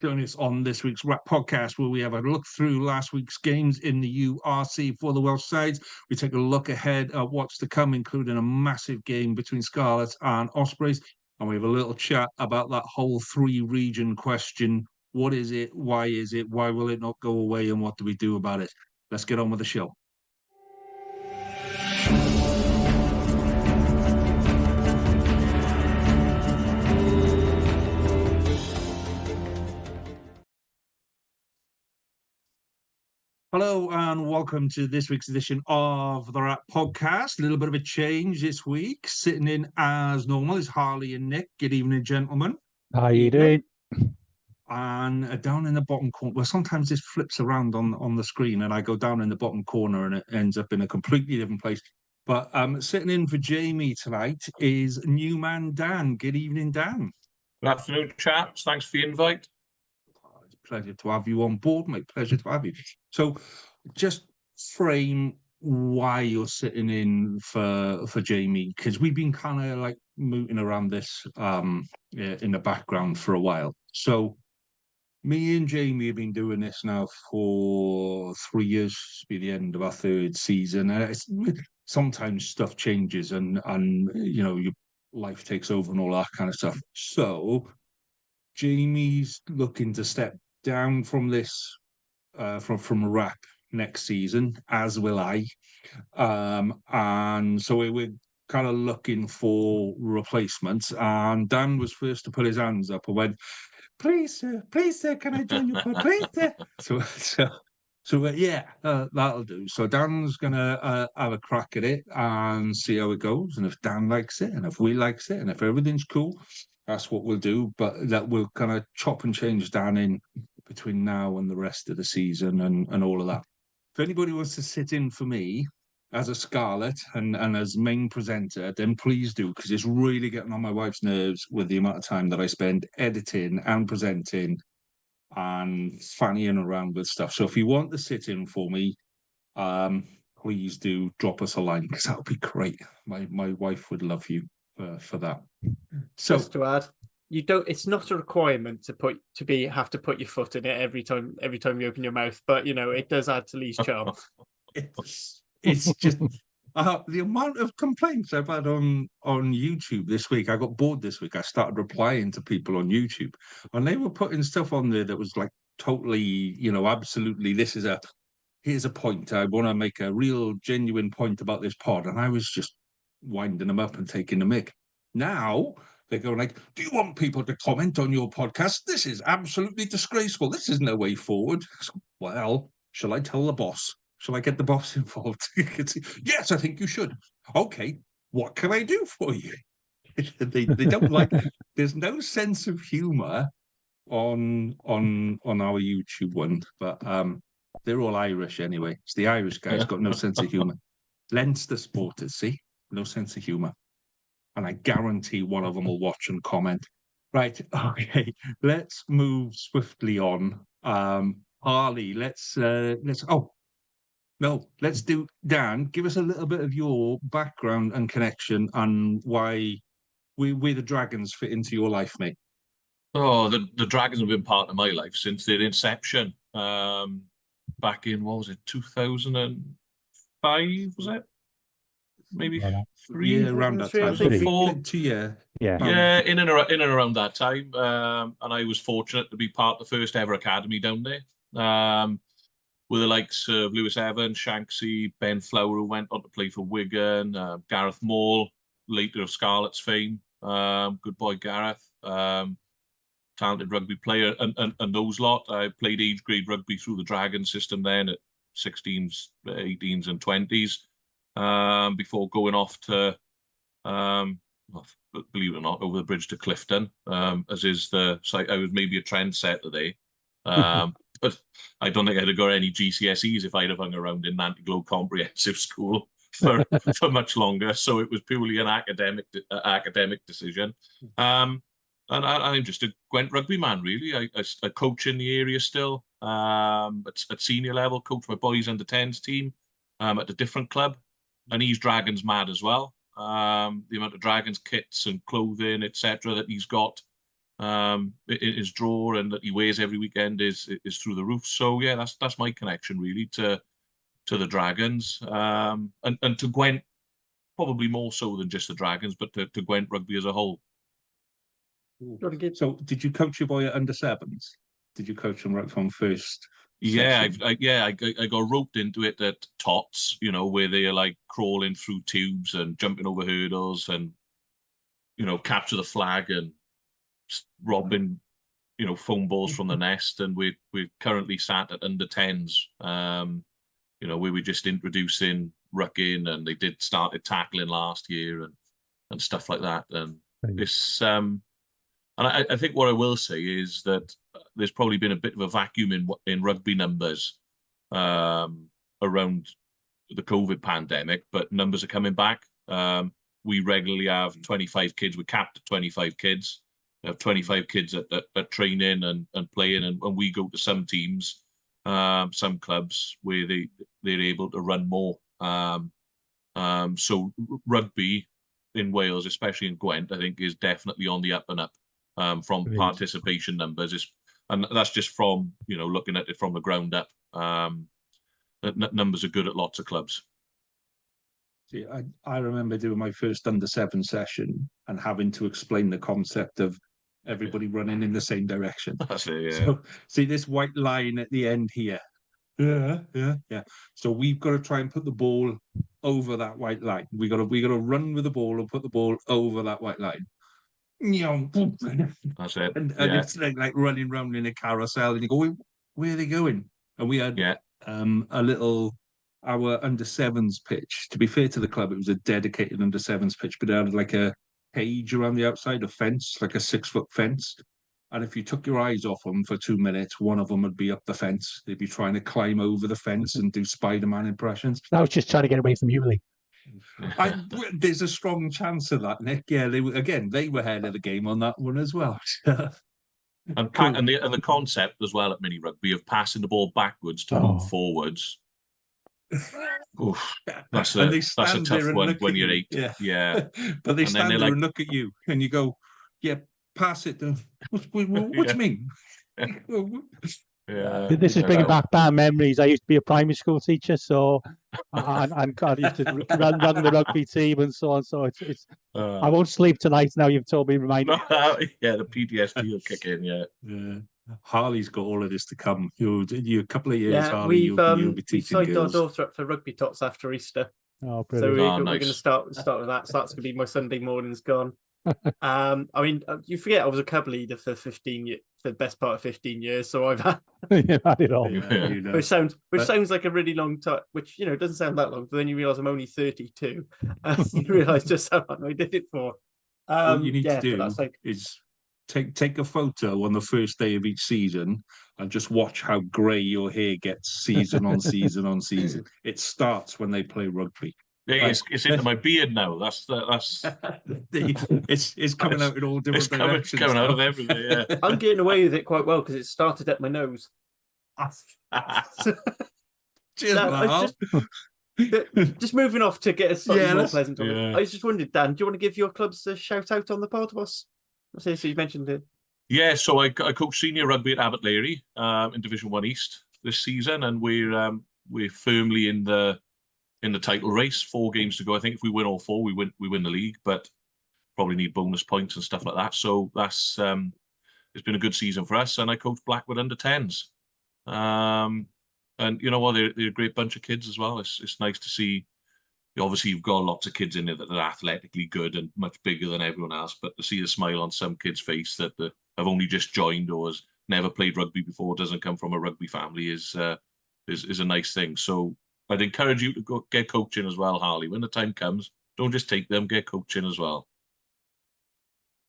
Join us on this week's WRRAP podcast, where we have a look through last week's games in the URC for the Welsh sides. We take a look ahead at what's to come, including a massive game between Scarlets and Ospreys. And we have a little chat about that whole three-region question. What is it? Why is it? Why will it not go away? And what do we do about it? Let's get on with the show. Hello and welcome to this week's edition of the WRRAP podcast. A little bit of a change this week. Sitting in as normal is Harley and Nick. Good evening, gentlemen. How you doing? And down in the bottom corner, well, sometimes this flips around on the screen and I go down in the bottom corner and it ends up in a completely different place. But sitting in for Jamie tonight is new man Dan. Good evening, Dan. Good afternoon, chaps. Thanks for the invite. It's a pleasure to have you on board, mate. Pleasure to have you. So just frame why you're sitting in for Jamie, because we've been kind of like mooting around this in the background for a while. So me and Jamie have been doing this now for 3 years, to be the end of our third season. Sometimes stuff changes and you know, your life takes over and all that kind of stuff. So Jamie's looking to step down from this, from WRRAP next season, as will I. And so we're kind of looking for replacements. And Dan was first to put his hands up and went, please, sir, can I join your pod? Please, sir. So yeah, that'll do. So Dan's going to have a crack at it and see how it goes. And if Dan likes it, and if we likes it, and if everything's cool, that's what we'll do. But that will kind of chop and change Dan in between now and the rest of the season and all of that. If anybody wants to sit in for me as a Scarlet and as main presenter, then please do, because it's really getting on my wife's nerves with the amount of time that I spend editing and presenting and fannying around with stuff. So if you want to sit in for me, please do drop us a line, because that would be great. My wife would love you for that. So just to add, you don't. It's not a requirement to have to put your foot in it every time you open your mouth, but you know it does add to Lee's charm. It's just the amount of complaints I've had on YouTube this week. I got bored this week. I started replying to people on YouTube, and they were putting stuff on there that was like totally, you know, absolutely. Here's a point. I want to make a real genuine point about this pod, and I was just winding them up and taking the mick. Now they're going like, do you want people to comment on your podcast? This is absolutely disgraceful. This is no way forward. Well, shall I tell the boss? Shall I get the boss involved? Yes, I think you should. Okay, what can I do for you? They don't like. There's no sense of humour on our YouTube one, but they're all Irish anyway. It's the Irish guys got no sense of humour. Leinster supporters, see, no sense of humour, and I guarantee one of them will watch and comment. Right, okay, let's move swiftly on. Harley, let's do Dan. Give us a little bit of your background and connection and why we the Dragons fit into your life, mate. Oh, the Dragons have been part of my life since their inception. Back in, what was it, 2005, was it? Maybe 3, yeah, around that time. 4. 2 years. Yeah, in and around that time. And I was fortunate to be part of the first ever academy down there. With the likes of Lewis Evans, Shanksy, Ben Flower, who went on to play for Wigan, Gareth Moore, later of Scarlets fame. Good boy Gareth, talented rugby player, and those lot. I played age grade rugby through the Dragon system then at 16s, 18s, and 20s, before going off to, believe it or not, over the bridge to Clifton, as is the site. I was maybe a trendsetter there. But I don't think I'd have got any GCSEs if I'd have hung around in Nantiglow Comprehensive School for much longer. So it was purely an academic decision. And I'm just a Gwent rugby man, really. I coach in the area still, at senior level, coach my boys under 10s team at a different club. And he's Dragons mad as well. The amount of Dragons kits and clothing, etc., that he's got his draw and that he wears every weekend is through the roof. So yeah, that's my connection really to the Dragons, and to Gwent, probably more so than just the Dragons, but to Gwent rugby as a whole. So, did you coach your boy at under sevens? Did you coach him right from first? Yeah, session? I got roped into it at Tots, where they are like crawling through tubes and jumping over hurdles and capture the flag and robbing foam balls from the nest. And we're currently sat at under 10s, where we're just introducing rucking, and they started tackling last year and stuff like that. And it's and I think what I will say is that there's probably been a bit of a vacuum in rugby numbers around the COVID pandemic, but numbers are coming back. We regularly have 25 kids. We're capped at 25 kids. We have 25 kids at training and playing, and we go to some teams, some clubs where they're able to run more. So rugby in Wales, especially in Gwent, I think is definitely on the up and up. From participation numbers, and that's just from looking at it from the ground up. Numbers are good at lots of clubs. See, I remember doing my first under 7 session and having to explain the concept of everybody running in the same direction. That's it, yeah. So, see this white line at the end here. Yeah. So we've got to try and put the ball over that white line. We got to run with the ball and put the ball over that white line. That's it. And it's like running around in a carousel, and you go, where are they going? And we had a little our under 7s pitch. To be fair to the club, it was a dedicated under 7s pitch, but it had like a cage around the outside, a fence, like a 6-foot fence. And if you took your eyes off them for 2 minutes, one of them would be up the fence. They'd be trying to climb over the fence and do Spider-Man impressions. I was just trying to get away from you, Lee. There's a strong chance of that, Nick. Yeah, they were ahead of the game on that one as well. And the concept as well at mini rugby of passing the ball backwards to move forwards. Oof, that's a tough one when you're 8. Yeah. But they stand there and look at you, and you go, "Yeah, pass it." What do you mean? Yeah, this is bringing back bad memories. I used to be a primary school teacher, so I used to run the rugby team and so on. So it's I won't sleep tonight. Now you've told me, remind me. Yeah, the PTSD will kick in. Yeah. Harley's got all of this to come. You a couple of years. Yeah, Harley, you'll be teaching signed girls. our daughter up for rugby tots after Easter. Oh, brilliant! So we're nice. going to start with that. So that's going to be my Sunday mornings gone. I mean, you forget I was a club leader for the best part of 15 years, so I've had it all. Which sounds like a really long time, which doesn't sound that long, but then you realise I'm only 32, and you realise just how long I did it for. What you need to do is take a photo on the first day of each season and just watch how grey your hair gets season on season on season. It starts when they play rugby. Yeah, it's into my beard now. That's it's coming out in all different directions. It's coming out of everything. Yeah, I'm getting away with it quite well because it started at my nose. Just moving off to get a slightly more pleasant topic. I just wondered, Dan, do you want to give your clubs a shout out on the pod? So you mentioned it. Yeah, so I coach senior rugby at Abertleary in Division 1 East this season, and we're firmly in the title race. 4 games to go. I think if we win all 4, we win the league, but probably need bonus points and stuff like that. So that's it's been a good season for us. And I coach Blackwood under 10s. And you know what, they're a great bunch of kids as well. It's nice to see. Obviously, you've got lots of kids in there that are athletically good and much bigger than everyone else. But to see the smile on some kids' face that have only just joined or has never played rugby before, doesn't come from a rugby family, is a nice thing. So I'd encourage you to go get coaching as well, Harley. When the time comes, don't just take them, get coaching as well.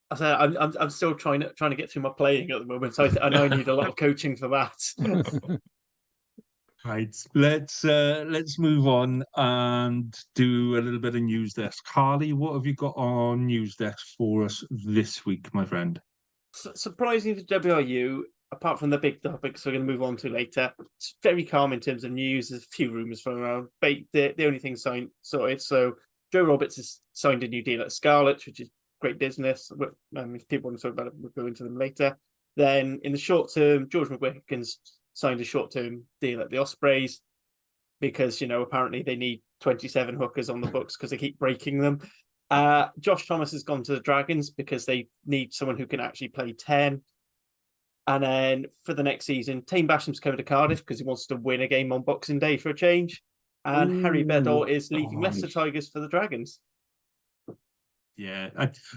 I'm still trying to get through my playing at the moment, so I know I need a lot of coaching for that. Right, let's move on and do a little bit of news desk. Harley, what have you got on news desk for us this week, my friend? Surprisingly for WRU, apart from the big topics we're going to move on to later, it's very calm in terms of news. There's a few rumours from around. The only thing sorted. So Joe Roberts has signed a new deal at Scarlett, which is great business. If people want to talk about it, we'll go into them later. Then in the short term, George McGuicken's signed a short-term deal at the Ospreys because, apparently they need 27 hookers on the books because they keep breaking them. Josh Thomas has gone to the Dragons because they need someone who can actually play 10. And then for the next season, Tame Basham's coming to Cardiff because he wants to win a game on Boxing Day for a change. And Harry Bedell is leaving Leicester Tigers for the Dragons. Yeah,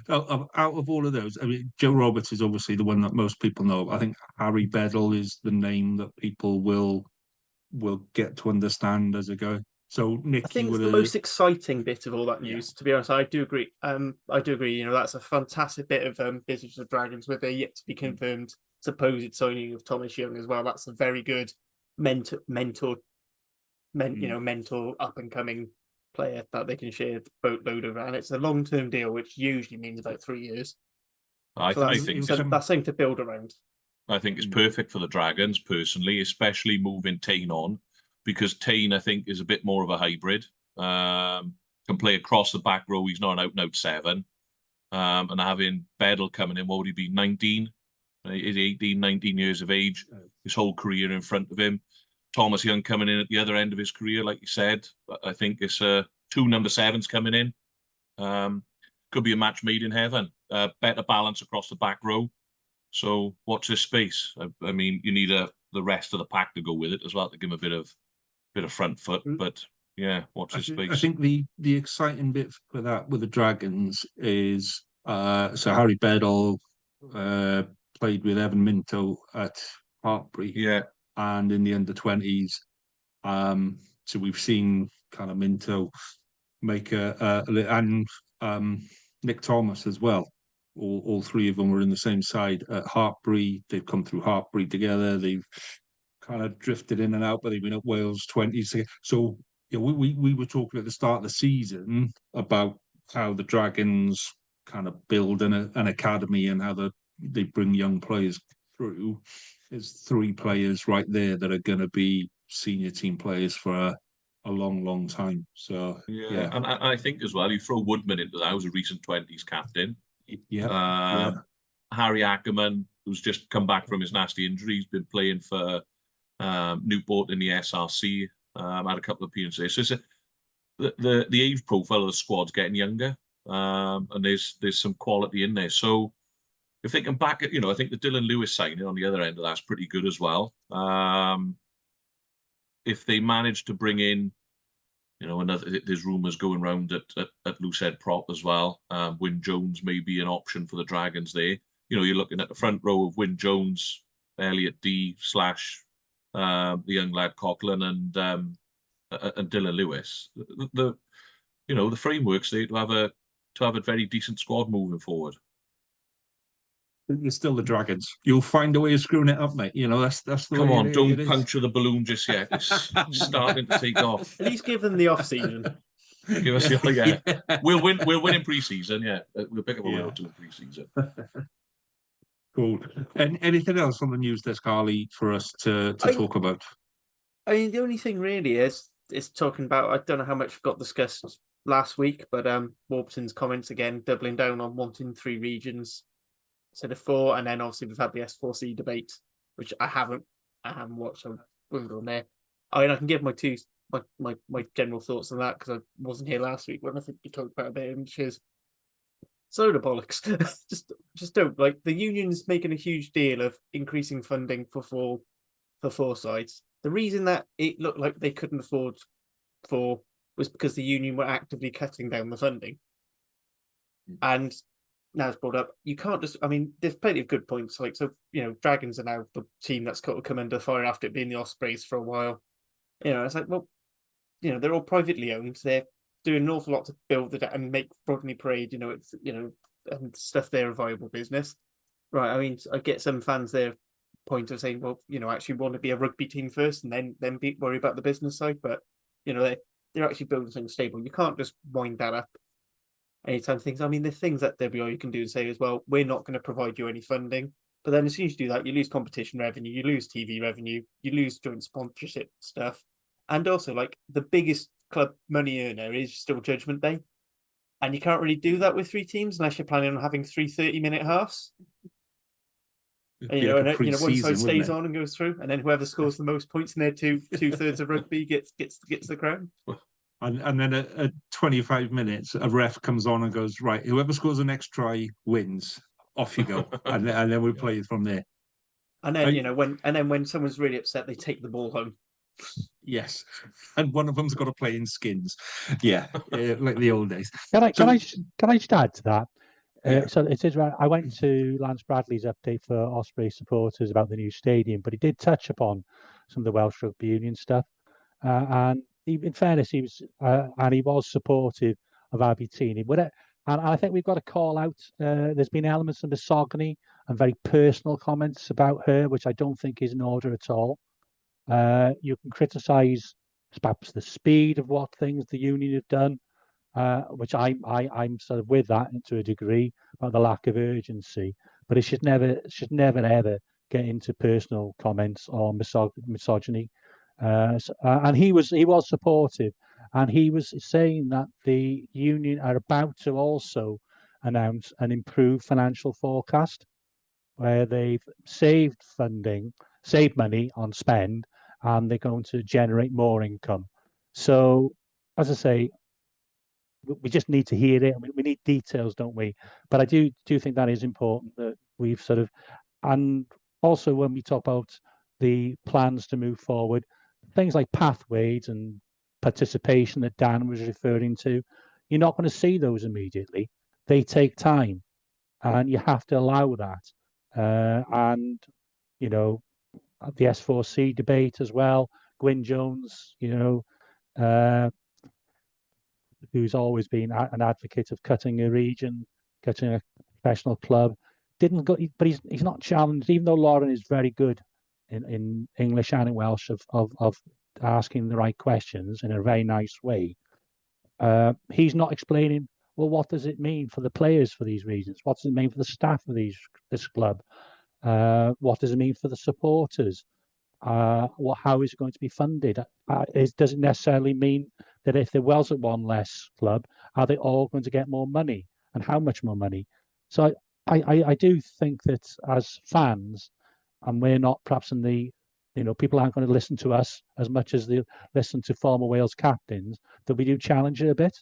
out of all of those, I mean, Joe Roberts is obviously the one that most people know. I think Harry Bedell is the name that people will get to understand as a guy. So, Nick, I think it's the most exciting bit of all that news. To be honest, I do agree. That's a fantastic bit of business of Dragons, with a yet to be confirmed supposed signing of Thomas Young as well. That's a very good mentor up and coming player that they can share the boatload of, and it's a long-term deal, which usually means about 3 years. I think that's something to build around. I think it's perfect for the Dragons personally, especially moving Tane on, because Tane, I think, is a bit more of a hybrid. Can play across the back row. He's not an out-and-out 7. And having Bedell coming in, what would he be, 19? 18, 19 years of age, his whole career in front of him. Thomas Young coming in at the other end of his career, like you said. I think it's 2 number 7s coming in. Could be a match made in heaven. Better balance across the back row. So watch this space. I mean, you need the rest of the pack to go with it as well to give him a bit of front foot. But yeah, watch this space. I think the exciting bit for that with the Dragons is so Harry Bedell played with Evan Minto at Hartbury. Yeah. And in the under-20s, so we've seen kind of Minto make and Nick Thomas as well. All 3 of them were in the same side at Hartbury. They've come through Hartbury together. They've kind of drifted in and out, but they've been at Wales 20s. So we were talking at the start of the season about how the Dragons kind of build an academy and how they bring young players through. There's 3 players right there that are going to be senior team players for a long, long time. So yeah. And I think as well, you throw Woodman into that, who's a recent 20s captain. Harry Ackerman, who's just come back from his nasty injury, he's been playing for Newport in the SRC. Had a couple of appearances. So it's the age profile of the squad's getting younger, and there's some quality in there. So if they can back it, I think the Dylan Lewis signing on the other end of that's pretty good as well. If they manage to bring in, there's rumours going around at Loosehead prop as well. Wyn Jones may be an option for the Dragons there. You're looking at the front row of Wyn Jones, Elliot D / the young lad Coughlin and Dylan Lewis. The framework's there to have a very decent squad moving forward. You're still the Dragons. You'll find a way of screwing it up, mate. That's the Come way on, don't puncture the balloon just yet. It's starting to take off. At least give them the off season. Give us We'll win in pre-season. Yeah, we'll pick up a win or 2 in pre-season. Cool. And anything else on the news desk, Harley, for us to talk about? I mean, the only thing really is talking about. I don't know how much got discussed last week, but Warburton's comments again, doubling down on wanting 3 regions instead of 4, and then obviously we've had the S4C debate, which I haven't watched. I won't go on there. I mean, I can give my general thoughts on that because I wasn't here last week when I think we talked about it, which is soda bollocks. just don't, like, the union's making a huge deal of increasing funding for 4 sides. The reason that it looked like they couldn't afford 4 was because the union were actively cutting down the funding. And now it's brought up, you can't just, I mean, there's plenty of good points. Like, so, Dragons are now the team that's got to come under fire after it being the Ospreys for a while. It's like, well, they're all privately owned. They're doing an awful lot to build it and make Rodney Parade, it's, and stuff, they're a viable business. Right. I mean, I get some fans their point of saying, well, actually want to be a rugby team first and then worry about the business side. But, they're actually building something stable. You can't just wind that up anytime things. I mean, there's things that WRU can do and say as well, we're not going to provide you any funding. But then as soon as you do that, you lose competition revenue, you lose TV revenue, you lose joint sponsorship stuff. And also, like, the biggest club money earner is still Judgment Day. And you can't really do that with 3 teams unless you're planning on having 3 30-minute halves. And, Be like a one pre-season, side stays wouldn't it? on and goes through, and then whoever scores the most points in their two-thirds of rugby gets the crown. And then at 25 minutes, a ref comes on and goes, right, whoever scores the next try wins. Off you go. and then we play from there. And then when someone's really upset, they take the ball home. Yes, and one of them's got to play in skins. Yeah, like the old days. Can I just add to that? Yeah. So it is right. I went to Lance Bradley's update for Osprey supporters about the new stadium, but he did touch upon some of the Welsh Rugby Union stuff. And in fairness, he was supportive of Abitini. And I think we've got to call out. There's been elements of misogyny and very personal comments about her, which I don't think is in order at all. You can criticise perhaps the speed of what things the union have done, which I'm sort of with that to a degree, about the lack of urgency. But it should never ever get into personal comments or misogyny. And he was supportive, and he was saying that the union are about to also announce an improved financial forecast, where they've saved money on spend, and they're going to generate more income. So, as I say, we just need to hear it. I mean, we need details, don't we? But I do think that is important, that we've sort of, and also when we talk about the plans to move forward, things like pathways and participation that Dan was referring to, you're not going to see those immediately. They take time, and you have to allow that. And the S4C debate as well. Gwyn Jones, who's always been an advocate of cutting a region, cutting a professional club, didn't go, but he's not challenged, even though Lauren is very good in English and in Welsh of asking the right questions in a very nice way. He's not explaining, well, what does it mean for the players for these regions? What does it mean for the staff of this club? What does it mean for the supporters? How is it going to be funded? Does it necessarily mean that if there was one less club, are they all going to get more money, and how much more money? So I do think that as fans, and we're not perhaps in the, people aren't going to listen to us as much as they listen to former Wales captains, that we do challenge it a bit.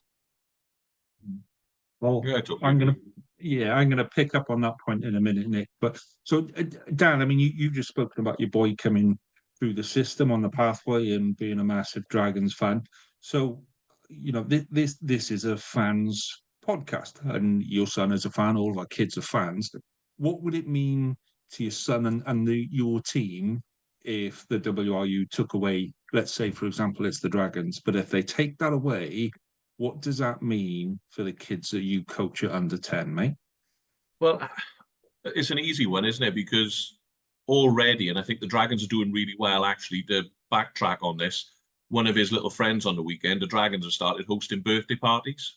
Well, Yeah, I'm gonna pick up on that point in a minute, Nick. But so, Dan, I mean, you've just spoken about your boy coming through the system on the pathway and being a massive Dragons fan. So, this is a fans podcast, and your son is a fan. All of our kids are fans. What would it mean to your son and your team if the WRU took away, let's say, for example, it's the Dragons, but if they take that away, what does that mean for the kids that you coach at under 10, mate? Well, it's an easy one, isn't it? Because already, and I think the Dragons are doing really well, actually, to backtrack on this, one of his little friends on the weekend, the Dragons have started hosting birthday parties.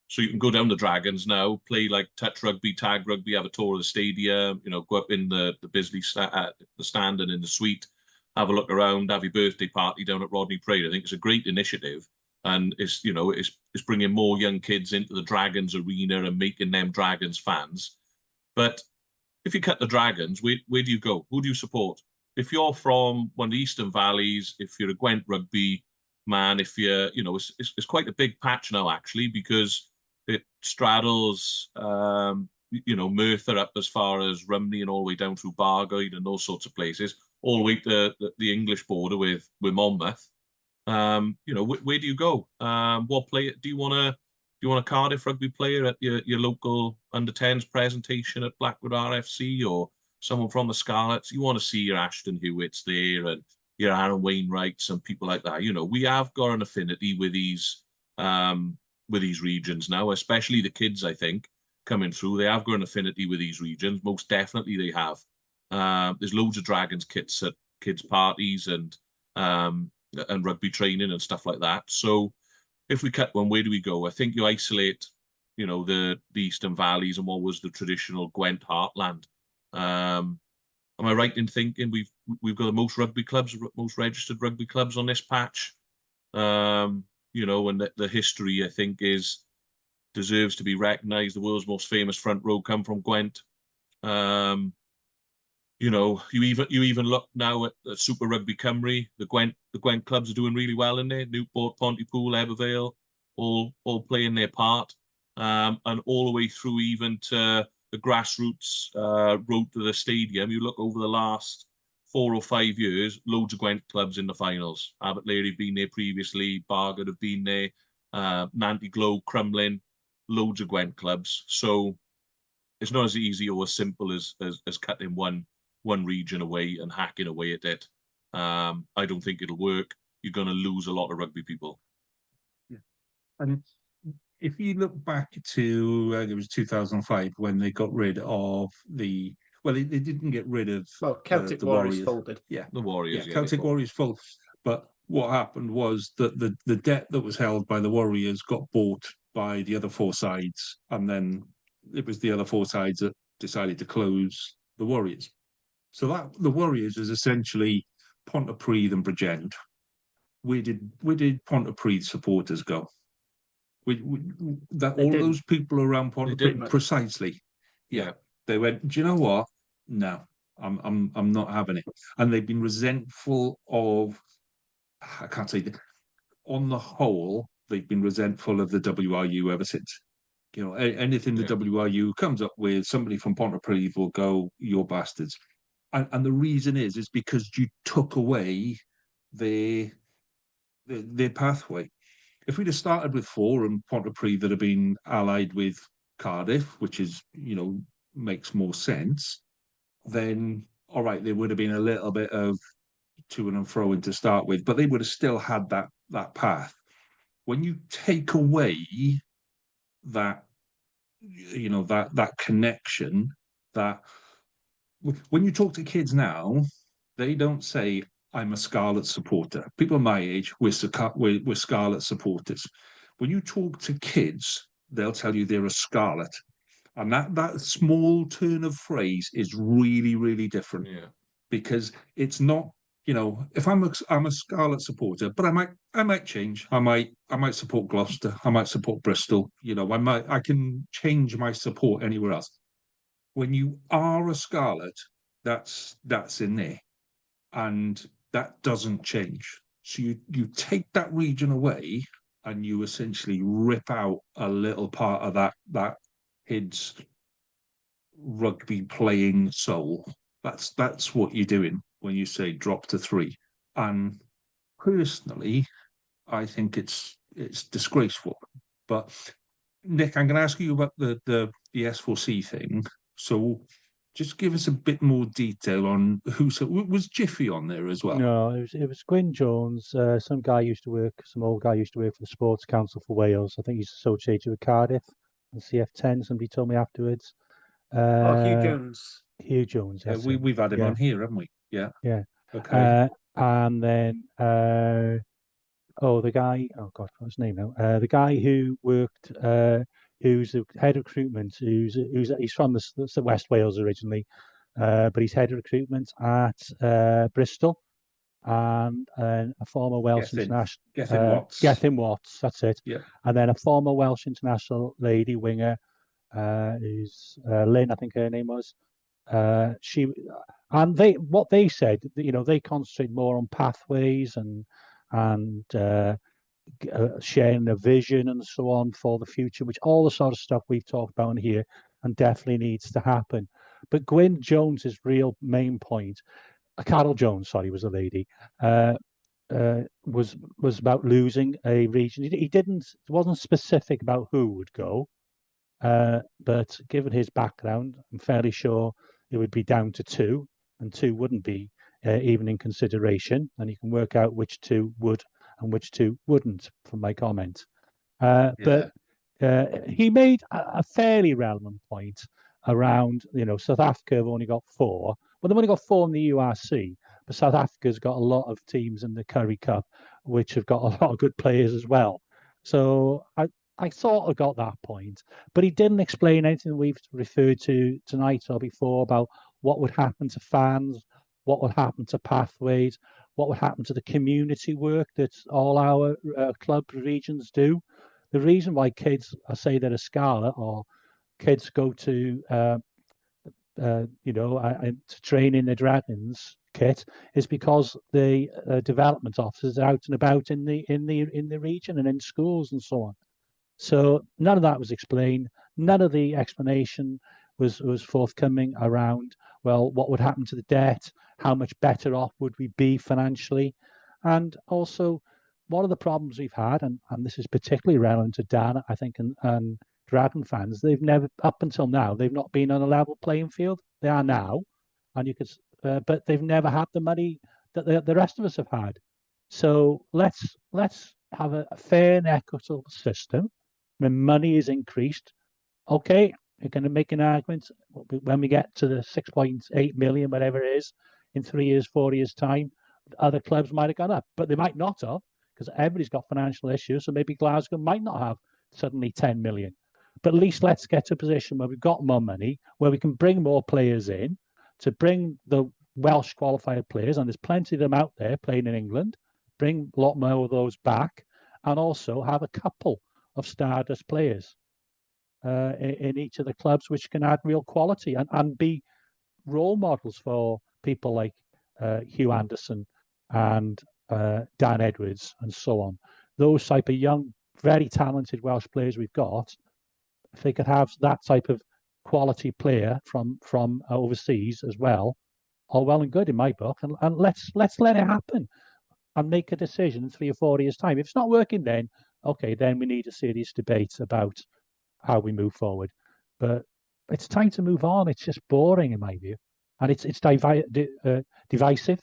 So you can go down the Dragons now, play like touch rugby, tag rugby, have a tour of the stadium, go up in the Bisley the stand and in the suite, have a look around, have your birthday party down at Rodney Parade. I think it's a great initiative. And it's bringing more young kids into the Dragons arena and making them Dragons fans. But if you cut the Dragons, where do you go? Who do you support? If you're from one of the Eastern Valleys, if you're a Gwent rugby man, if you're, it's quite a big patch now, actually, because it straddles, Merthyr up as far as Rumney and all the way down through Bargoed and those sorts of places, all the way to the English border with Monmouth. Where do you go? What player do you want a Cardiff rugby player at your local under-10s presentation at Blackwood RFC, or someone from the Scarlets? You want to see your Ashton Hewitts there and your Aaron Wainwrights and people like that. We have got an affinity with these regions now, especially the kids, I think, coming through. They have got an affinity with these regions. Most definitely they have. There's loads of Dragons kits at kids' parties and rugby training and stuff like that. So if we cut one, where do we go? I think you isolate, the Eastern Valleys and what was the traditional Gwent heartland. Am I right in thinking we've got the most rugby clubs, most registered rugby clubs on this patch? And the history, I think, is deserves to be recognised. The world's most famous front row come from Gwent. You know, you even look now at Super Rugby Cymru. The Gwent clubs are doing really well in there. Newport, Pontypool, Ebervale, all playing their part, and all the way through even to the grassroots road to the stadium. You look over the last 4 or 5 years, loads of Gwent clubs in the finals. Abbott Laird have been there previously. Bargard have been there. Nanty Glow, Crumlin, loads of Gwent clubs. So it's not as easy or as simple as cutting one region away and hacking away at it. I don't think it'll work. You're going to lose a lot of rugby people. Yeah. And if you look back to, it was 2005 when they got rid of they didn't get rid of Celtic the Warriors folded. Yeah, the Warriors. Yeah, Celtic Warriors folded. But what happened was that the debt that was held by the Warriors got bought by the other 4 sides, and then it was the other 4 sides that decided to close the Warriors. So that the Warriors is essentially Pontypridd and Bridgend. Where did Pontypridd supporters go? All those people around Pontypridd, precisely. Yeah, they went. Do you know what? No, I'm not having it. And they've been resentful of. I can't say that. On the whole, they've been resentful of the WRU ever since. You know, anything the WRU comes up with, somebody from Pontypridd will go, "You're bastards." And the reason is because you took away their pathway. If we'd have started with 4 and Pontypridd that have been allied with Cardiff, which is, you know, makes more sense, then all right, there would have been a little bit of to and fro to start with, but they would have still had that path. When you take away that, you know, that connection, that when you talk to kids now, they don't say, "I'm a Scarlet supporter." People my age, we're Scarlet supporters. When you talk to kids, they'll tell you they're a Scarlet. And that small turn of phrase is really, really different. Yeah. Because it's not, you know, if I'm a Scarlet supporter, but I might change. I might support Gloucester. I might support Bristol. You know, I can change my support anywhere else. When you are a Scarlet, that's in there. And that doesn't change. So you take that region away and you essentially rip out a little part of that kid's rugby playing soul. That's what you're doing when you say drop to 3. And personally, I think it's disgraceful. But Nick, I'm going to ask you about the S4C thing. So just give us a bit more detail on was Jiffy on there as well? No, it was Gwyn Jones. Some old guy used to work for the Sports Council for Wales. I think he's associated with Cardiff and CF10. Somebody told me afterwards. Hugh Jones. Hugh Jones. We've had him on here, haven't we? Yeah. Yeah. Okay. And then the guy. Oh God, what's his name now? The guy who worked. Who's the head of recruitment? He's from the West Wales originally, but he's head of recruitment at Bristol, and a former Welsh international. Gethin Watts. That's it. Yeah. And then a former Welsh international lady winger, who's Lynn, I think her name was. What they said, you know, they concentrate more on pathways and sharing a vision and so on for the future, which all the sort of stuff we've talked about in here and definitely needs to happen. But Gwyn Jones's real main point, Carol Jones, sorry, was a lady, was about losing a region. It wasn't specific about who would go, but given his background, I'm fairly sure it would be down to 2, and 2 wouldn't be even in consideration, and you can work out which 2 would and which 2 wouldn't from my comment. But he made a fairly relevant point around, you know, South Africa have only got 4. Well, they've only got 4 in the URC, but South Africa's got a lot of teams in the Currie Cup, which have got a lot of good players as well. So I sort of got that point, but he didn't explain anything we've referred to tonight or before about what would happen to fans, what would happen to pathways, what would happen to the community work that all our club regions do. the reason why kids, I say they're a Scarlet, or kids go to to train in the Dragons kit, is because the development officers are out and about in the region and in schools and so on. So none of that was explained. None of the explanation was forthcoming around, well, what would happen to the debt? How much better off would we be financially? And also, one of the problems we've had, and this is particularly relevant to Dan, I think, and Dragon fans, they've never, up until now, they've not been on a level playing field. They are now, and you could, but they've never had the money that the rest of us have had. So let's have a fair and equitable system. When money is increased, okay, you're going to make an argument when we get to the 6.8 million, whatever it is, in 3 years, 4 years' time, other clubs might have gone up, but they might not have, because everybody's got financial issues. So maybe Glasgow might not have suddenly 10 million. But at least let's get to a position where we've got more money, where we can bring more players in, to bring the Welsh qualified players, and there's plenty of them out there playing in England, bring a lot more of those back, and also have a couple of Stardust players in each of the clubs, which can add real quality and be role models for people like Hugh Anderson and Dan Edwards and so on. Those type of young, very talented Welsh players we've got, if they could have that type of quality player from overseas as well, all well and good in my book. And let's let it happen and make a decision in 3 or 4 years' time. If it's not working, then okay, then we need a serious debate about how we move forward. But it's time to move on. It's just boring in my view, and it's divisive.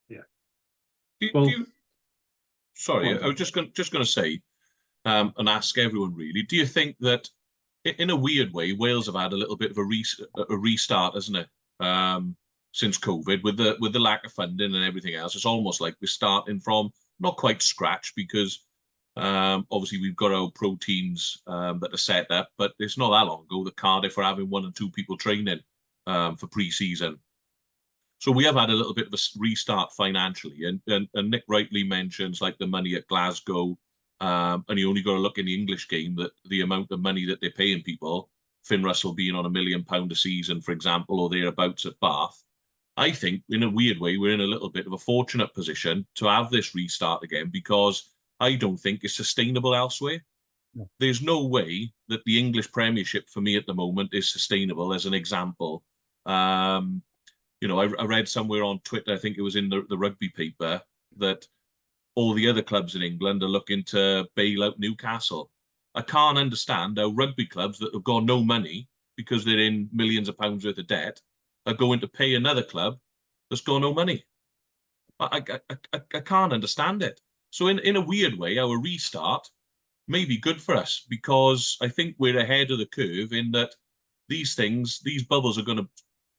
Yeah. Sorry, I was just going to say, and ask everyone really. Do you think that, in a weird way, Wales have had a little bit of a restart, hasn't it? Since COVID, with the lack of funding and everything else, it's almost like we're starting from not quite scratch, because obviously we've got our pro teams that are set up, but it's not that long ago that Cardiff were having 1 and 2 people training for pre-season. So we have had a little bit of a restart financially, and Nick rightly mentions like the money at Glasgow, and you only got to look in the English game that the amount of money that they're paying people, Finn Russell being on £1 million a season, for example, or thereabouts at Bath. I think in a weird way, we're in a little bit of a fortunate position to have this restart again, because I don't think it's sustainable elsewhere. No. There's no way that the English Premiership for me at the moment is sustainable, as an example. I read somewhere on Twitter, I think it was in the rugby paper, that all the other clubs in England are looking to bail out Newcastle. I can't understand how rugby clubs that have got no money because they're in millions of pounds worth of debt are going to pay another club that's got no money. I can't understand it. So in a weird way, our restart may be good for us, because I think we're ahead of the curve in that these bubbles are going to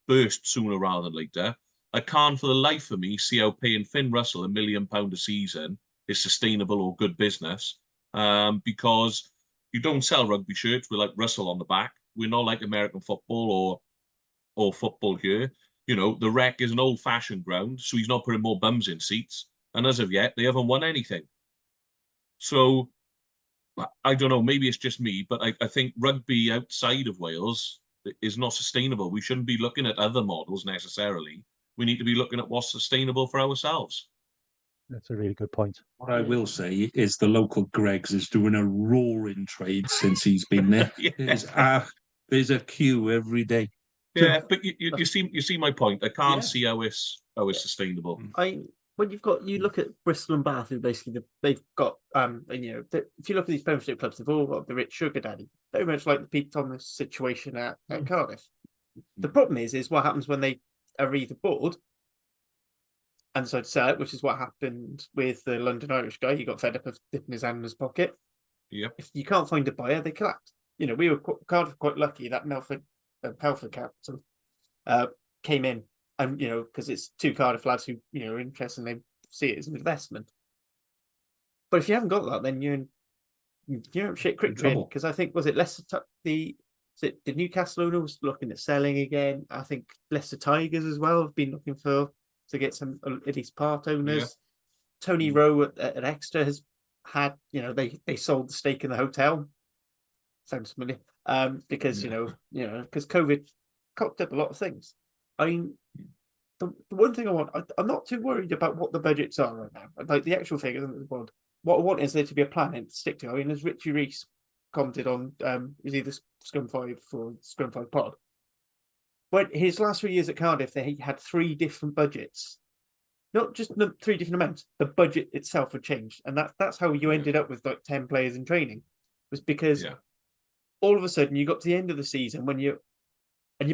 burst sooner rather than later. I can't for the life of me see how paying Finn Russell £1 million a season is sustainable or good business, because you don't sell rugby shirts with like Russell on the back. We're not like American football or football here. The Rec is an old-fashioned ground, so he's not putting more bums in seats. And as of yet, they haven't won anything. So I don't know, maybe it's just me, but I think rugby outside of Wales is not sustainable. We shouldn't be looking at other models necessarily. We need to be looking at what's sustainable for ourselves. That's a really good point. What I will say is the local Greggs is doing a roaring trade since he's been there. Yeah. There's a queue every day. Yeah, but you see my point. I can't see how it's sustainable. When you look at Bristol and Bath, who basically they've got if you look at these Premiership clubs, they've all got the rich sugar daddy, very much like the Pete Thomas situation at Cardiff. The problem is what happens when they are either bored and decide to sell it, which is what happened with the London Irish guy. He got fed up of dipping his hand in his pocket. Yeah. If you can't find a buyer, they collapse. We were Cardiff quite lucky that Pelford Capital came in, and because it's 2 Cardiff lads who are interested and they see it as an investment. But if you haven't got that, then you're in shit creek, really. Because I think, was it Leicester? The Newcastle owner was looking at selling again. I think Leicester Tigers as well have been looking to get some at least part owners. Yeah. Tony Rowe at Exeter has had, they sold the stake in the hotel. Sounds familiar. Because because COVID cocked up a lot of things. I mean, the one thing I'm not too worried about what the budgets are right now. Like the actual figures on the board. What I want is there to be a plan and stick to. I mean, as Richie Reese commented on, is either Scrum 5 or Scrum 5 Pod. But his last 3 years at Cardiff, he had 3 different budgets. Not just 3 different amounts. The budget itself had changed, and that's how you ended up with like 10 players in training. Was because all of a sudden you got to the end of the season when your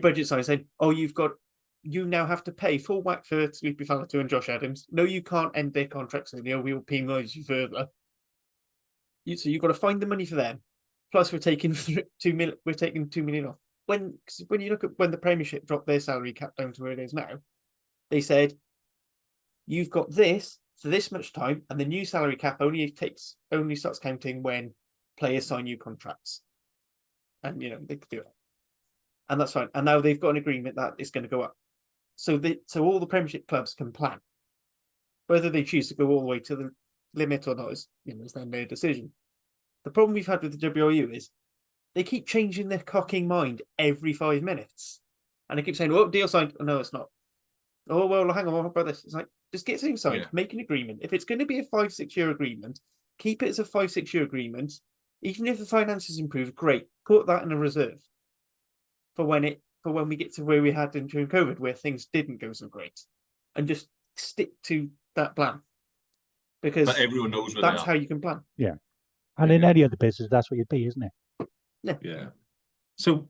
budget size said, "Oh, you now have to pay full whack for Sleepy Falatu and Josh Adams. No, you can't end their contracts earlier. We will penalise you further." So you've got to find the money for them. Plus, we're taking 2 million. We're taking 2 million off. When you look at when the Premiership dropped their salary cap down to where it is now, they said, "You've got this for this much time, and the new salary cap only starts counting when players sign new contracts." And they could do it, and that's fine. And now they've got an agreement that it's going to go up, so all the Premiership clubs can plan. Whether they choose to go all the way to the limit or not is then their decision. The problem we've had with the WRU is they keep changing their cocking mind every 5 minutes, and they keep saying, "Oh, deal signed." Oh, no, it's not. "Oh, well, hang on, what about this?" It's like, just get something signed, make an agreement. If it's going to be a 5-6 year agreement, keep it as a 5-6 year agreement. Even if the finances improve, great. Put that in a reserve for when we get to where we had during COVID, where things didn't go so great, and just stick to that plan, because but everyone knows where that's how you can plan. Yeah, and in any other business, that's what you'd be, isn't it? Yeah. So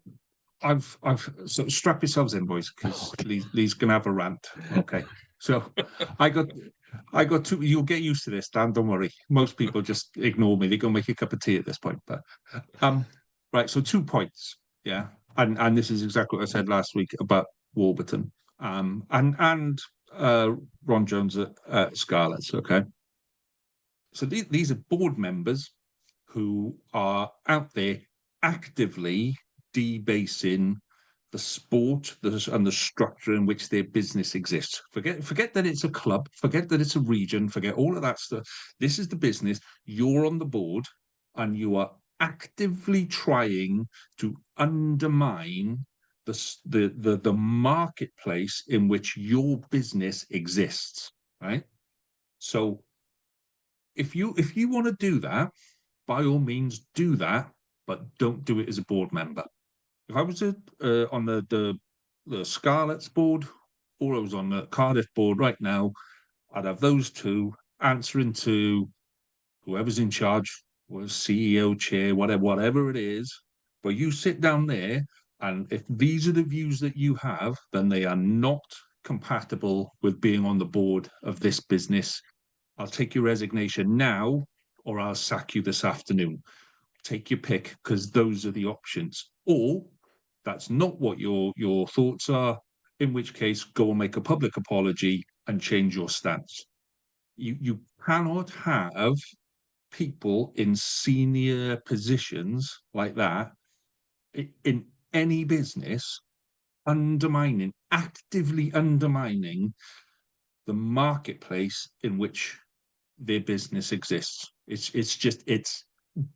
so strap yourselves in, boys, because Lee's gonna have a rant. Okay. So I got 2. You'll get used to this, Dan. Don't worry. Most people just ignore me. They go make a cup of tea at this point. But right. So 2 points. Yeah. And this is exactly what I said last week about Warburton. And Ron Jones at Scarlets. Okay. So these are board members who are out there actively debasing the sport and the structure in which their business exists. Forget that it's a club, forget that it's a region, forget all of that stuff. This is the business. You're on the board and you are actively trying to undermine the marketplace in which your business exists, right? So if you want to do that, by all means do that, but don't do it as a board member. If I was on the Scarlets board, or I was on the Cardiff board right now, I'd have those 2 answering to whoever's in charge, or CEO, chair, whatever it is. But you sit down there, and if these are the views that you have, then they are not compatible with being on the board of this business. I'll take your resignation now, or I'll sack you this afternoon. Take your pick, because those are the options. Or that's not what your thoughts are, in which case go and make a public apology and change your stance. You cannot have people in senior positions like that in any business actively undermining the marketplace in which their business exists. It's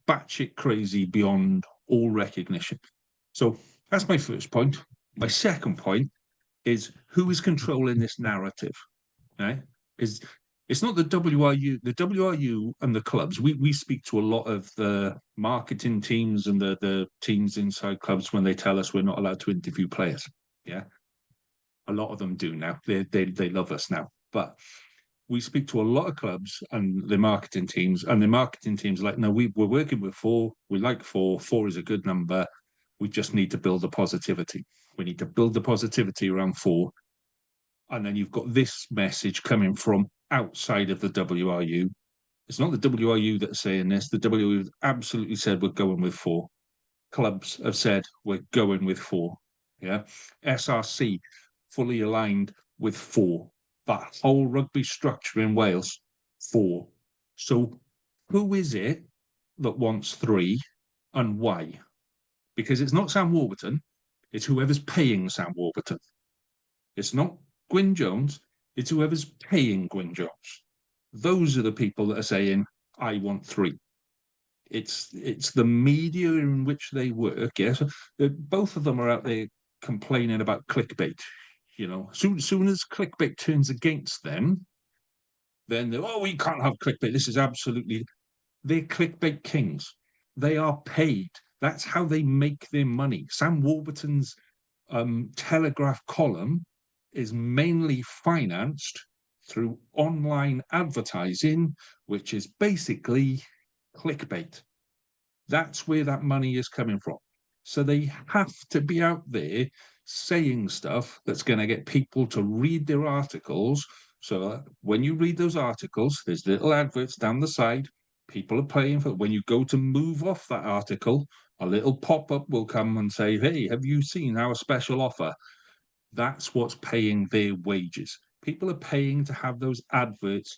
batshit crazy beyond all recognition. So that's my first point. My second point is, who is controlling this narrative? Right? It's not the WRU. The WRU and the clubs. We speak to a lot of the marketing teams and the teams inside clubs when they tell us we're not allowed to interview players. Yeah, a lot of them do now. They love us now, but we speak to a lot of clubs and the marketing teams, and the marketing teams are like, no, we're working with 4. We like 4. 4 is a good number. We just need to build the positivity. We need to build the positivity around 4. And then you've got this message coming from outside of the WRU. It's not the WRU that are saying this. The WRU absolutely said we're going with 4. Clubs have said we're going with 4. Yeah. SRC fully aligned with 4. That whole rugby structure in Wales, 4. So who is it that wants 3 and why? Because it's not Sam Warburton, it's whoever's paying Sam Warburton. It's not Gwyn Jones, it's whoever's paying Gwyn Jones. Those are the people that are saying, I want 3. It's the media in which they work. Yes, both of them are out there complaining about clickbait. You know, soon as clickbait turns against them, then we can't have clickbait. This is absolutely, they're clickbait kings. They are paid. That's how they make their money. Sam Warburton's Telegraph column is mainly financed through online advertising, which is basically clickbait. That's where that money is coming from. So they have to be out there saying stuff that's going to get people to read their articles. So when you read those articles, there's little adverts down the side. People are paying for it. When you go to move off that article, a little pop-up will come and say, hey, have you seen our special offer? That's what's paying their wages. People are paying to have those adverts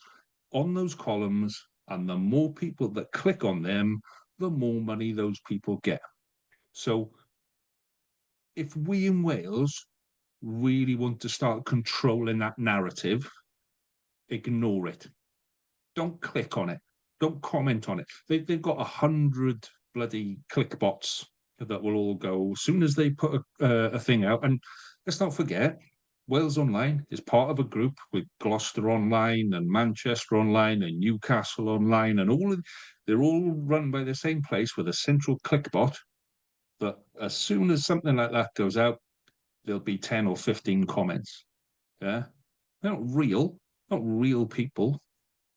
on those columns, and the more people that click on them, the more money those people get. So if we in Wales really want to start controlling that narrative, ignore it. Don't click on it. Don't comment on it. They've got 100 bloody click bots that will all go as soon as they put a thing out. And let's not forget, Wales Online is part of a group with Gloucester Online and Manchester Online and Newcastle Online, and they're all run by the same place with a central clickbot. But as soon as something like that goes out, there'll be 10 or 15 comments. Yeah, they're not real people.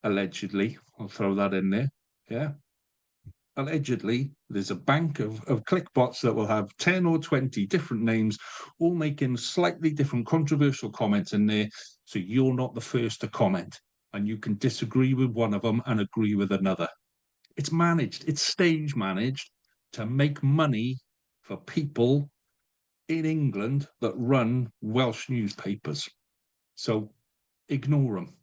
Allegedly, I'll throw that in there. Yeah, allegedly, there's a bank of clickbots that will have 10 or 20 different names, all making slightly different controversial comments in there. So you're not the first to comment, and you can disagree with one of them and agree with another. It's managed, it's stage managed to make money for people in England that run Welsh newspapers. So ignore them.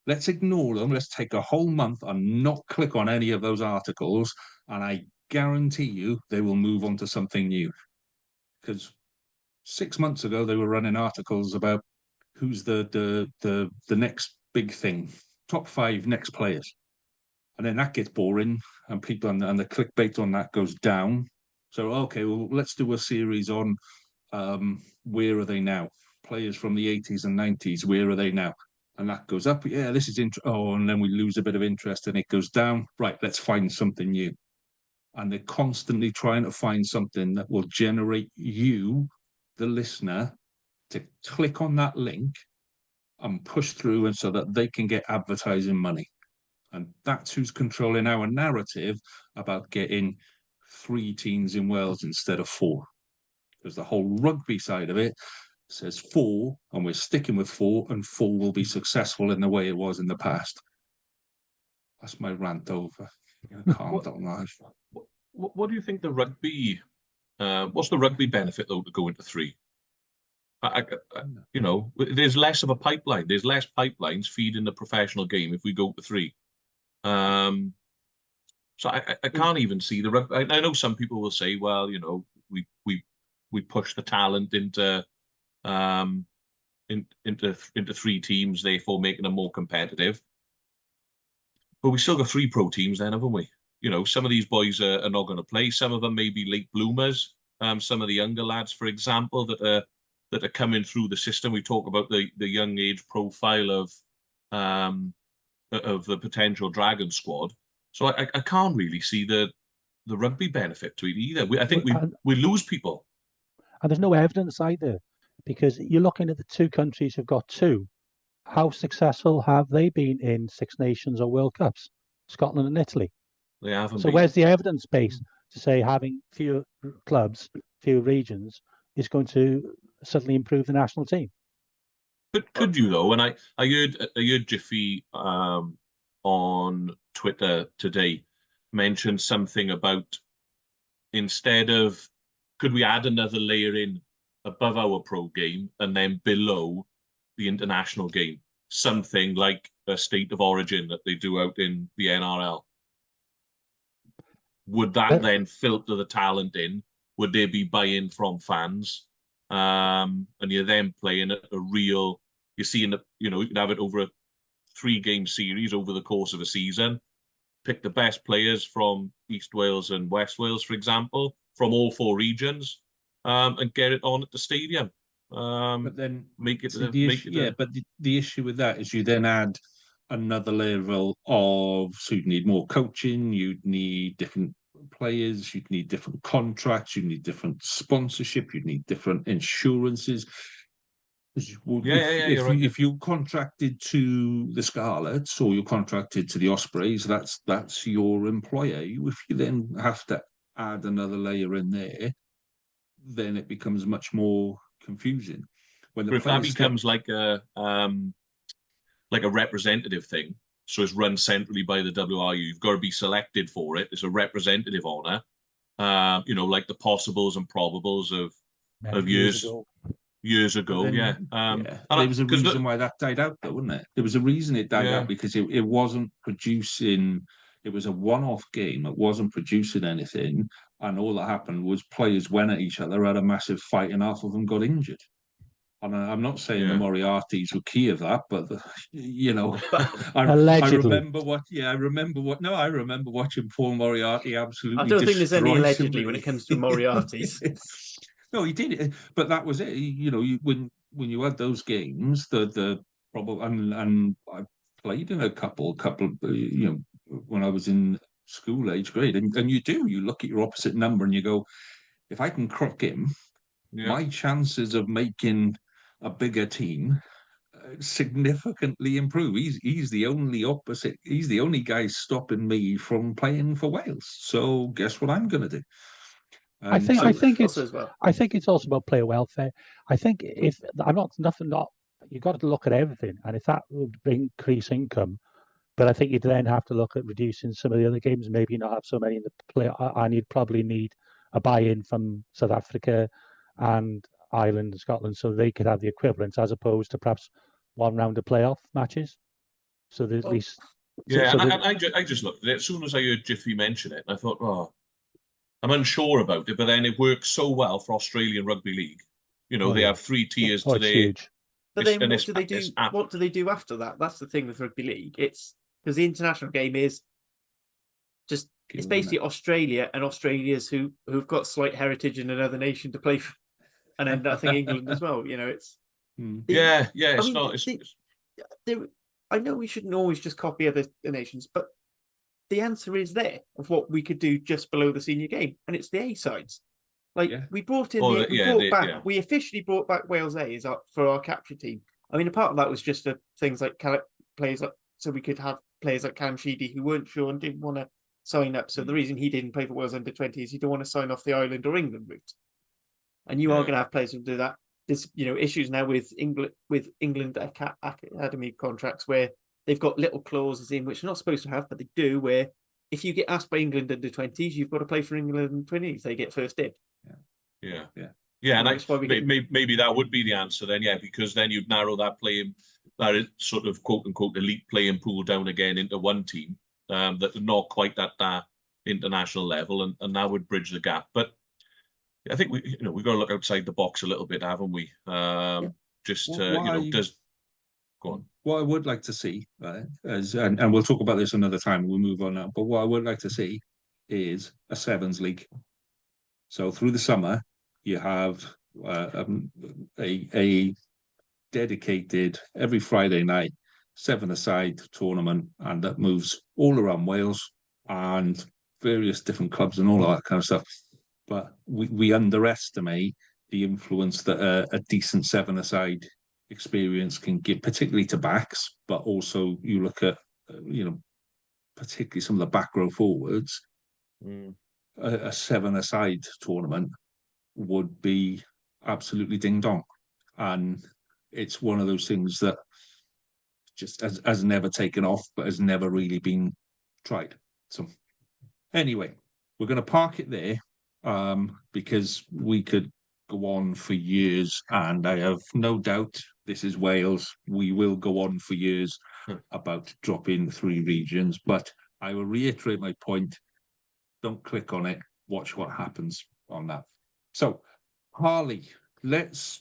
Let's ignore them. Let's take a whole month and not click on any of those articles, and I guarantee you they will move on to something new. Because 6 months ago they were running articles about who's the next big thing, top 5 next players, and then that gets boring, and people and the clickbait on that goes down. So okay, well, let's do a series on where are they now? Players from the 80s and 90s, where are they now? And that goes up. Yeah, this is and then we lose a bit of interest and it goes down. Right, let's find something new. And they're constantly trying to find something that will generate you, the listener, to click on that link and push through, and so that they can get advertising money. And that's who's controlling our narrative about getting 3 teams in Wales instead of 4. Because the whole rugby side of it says 4, and we're sticking with 4, and 4 will be successful in the way it was in the past. That's my rant over. Calm down, lads. What do you think the rugby? What's the rugby benefit though to go into 3? You know, there's less of a pipeline. There's less pipelines feeding the professional game if we go to 3. So I can't even see the rugby. I know some people will say, well, you know, we push the talent into 3 teams, therefore making them more competitive. But we still got 3 pro teams then, haven't we? You know, some of these boys are not going to play. Some of them may be late bloomers. Some of the younger lads, for example, that are coming through the system. We talk about the young age profile of the potential Dragon squad. So I can't really see the rugby benefit to it either. I think we lose people. And there's no evidence either, because you're looking at the 2 countries who've got 2. How successful have they been in Six Nations or World Cups? Scotland and Italy. They haven't. So where's the evidence base to say having fewer clubs, fewer regions is going to suddenly improve the national team? Could you though? And I heard Jiffy on Twitter today mention something about, instead of, could we add another layer in above our pro game and then below the international game, something like a state of origin that they do out in the NRL? Would that then filter the talent in? Would there be buy-in from fans? And you're then playing a real, you're seeing that, you know, you can have it over a 3-game series over the course of a season. pick the best players from East Wales and West Wales, for example, from all 4 regions, and get it on at the stadium. But then Make it, see, but the issue with that is you then add another level of, so you'd need more coaching, you'd need different players, you'd need different contracts, you'd need different sponsorship, you'd need different insurances. If you're contracted to the Scarlets or you're contracted to the Ospreys, that's your employer. If you then have to add another layer in there, then it becomes much more confusing. If that becomes like a representative thing, so it's run centrally by the WRU, you've got to be selected for it. It's a representative honour, like the possibles and probables of years ago. There was a reason why that died out, though, wasn't it? There was a reason it died out, because it wasn't producing. It was a one-off game. It wasn't producing anything, and all that happened was players went at each other, had a massive fight, and half of them got injured. And I'm not saying the Moriartys were key of that, but I remember watching Paul Moriarty absolutely. I don't think there's any allegedly when it comes to Moriartys. No, he did it, but that was it. When you had those games, the problem, and I played in a couple, when I was in school age grade, and you look at your opposite number and you go, if I can crock him, my chances of making a bigger team significantly improve. He's the only opposite. He's the only guy stopping me from playing for Wales. So guess what I'm going to do? I think it's also about player welfare. I think you've got to look at everything, and if that would increase income, but I think you'd then have to look at reducing some of the other games, maybe not have so many in the play, and you'd probably need a buy-in from South Africa and Ireland and Scotland, so they could have the equivalents, as opposed to perhaps one round of playoff matches. So there's at least. Yeah, I just looked at it as soon as I heard Jiffy mention it, and I thought, I'm unsure about it, but then it works so well for Australian Rugby League. They have 3 tiers today. Huge. But then what do they do? What do they do after that? That's the thing with Rugby League. It's because the international game is just it's basically Australia and Australians who've got slight heritage in another nation to play for, and then I think England as well. It's I know we shouldn't always just copy other nations, but the answer is there of what we could do just below the senior game, and it's the A sides. We brought in, we officially brought back Wales A for our capture team. I mean, a part of that was just for things like players, so we could have players like Callum Sheedy who weren't sure and didn't want to sign up. So the reason he didn't play for Wales under-20 is he don't want to sign off the Ireland or England route. And you are going to have players who do that. There's issues now with England academy contracts where they've got little clauses in which they're not supposed to have, but they do, where if you get asked by England under-20s, you've got to play for England under-20s. They get first dip. Yeah. And maybe that would be the answer then, because then you'd narrow that sort of quote-unquote elite playing pool down again into one team that are not quite at that international level, and that would bridge the gap. But I think we've got to look outside the box a little bit, haven't we? Go on. What I would like to see, and we'll talk about this another time, we'll move on now, but what I would like to see is a sevens league. So through the summer, you have a dedicated, every Friday night, 7-a-side tournament, and that moves all around Wales and various different clubs and all of that kind of stuff. But we underestimate the influence that a decent 7-a-side experience can give, particularly to backs, but also you look at, particularly some of the back row forwards, a 7-a-side tournament would be absolutely ding dong. And it's one of those things that just has never taken off, but has never really been tried. So anyway, we're going to park it there because we could go on for years, and I have no doubt this is Wales. We will go on for years about dropping 3 regions, but I will reiterate my point. Don't click on it. Watch what happens on that. So, Harley, let's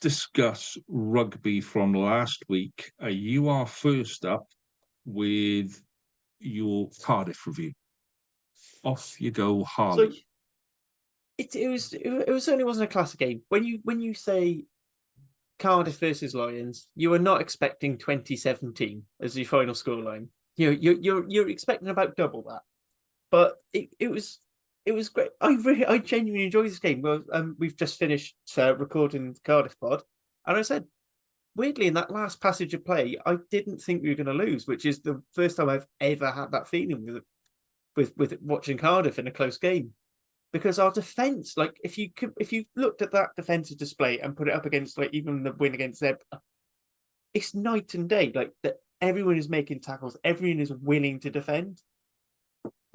discuss rugby from last week. You are first up with your Cardiff review. Off you go, So Harley. it certainly wasn't a classic game. When you say Cardiff versus Lions, you are not expecting 2017 as your final scoreline. You're expecting about double that. But it was great. I genuinely enjoyed this game. Well, we've just finished recording the Cardiff pod, and I said, weirdly, in that last passage of play, I didn't think we were going to lose, which is the first time I've ever had that feeling with watching Cardiff in a close game. Because our defence, like if you looked at that defensive display and put it up against like even the win against Zebra, it's night and day. Like that, everyone is making tackles, everyone is willing to defend.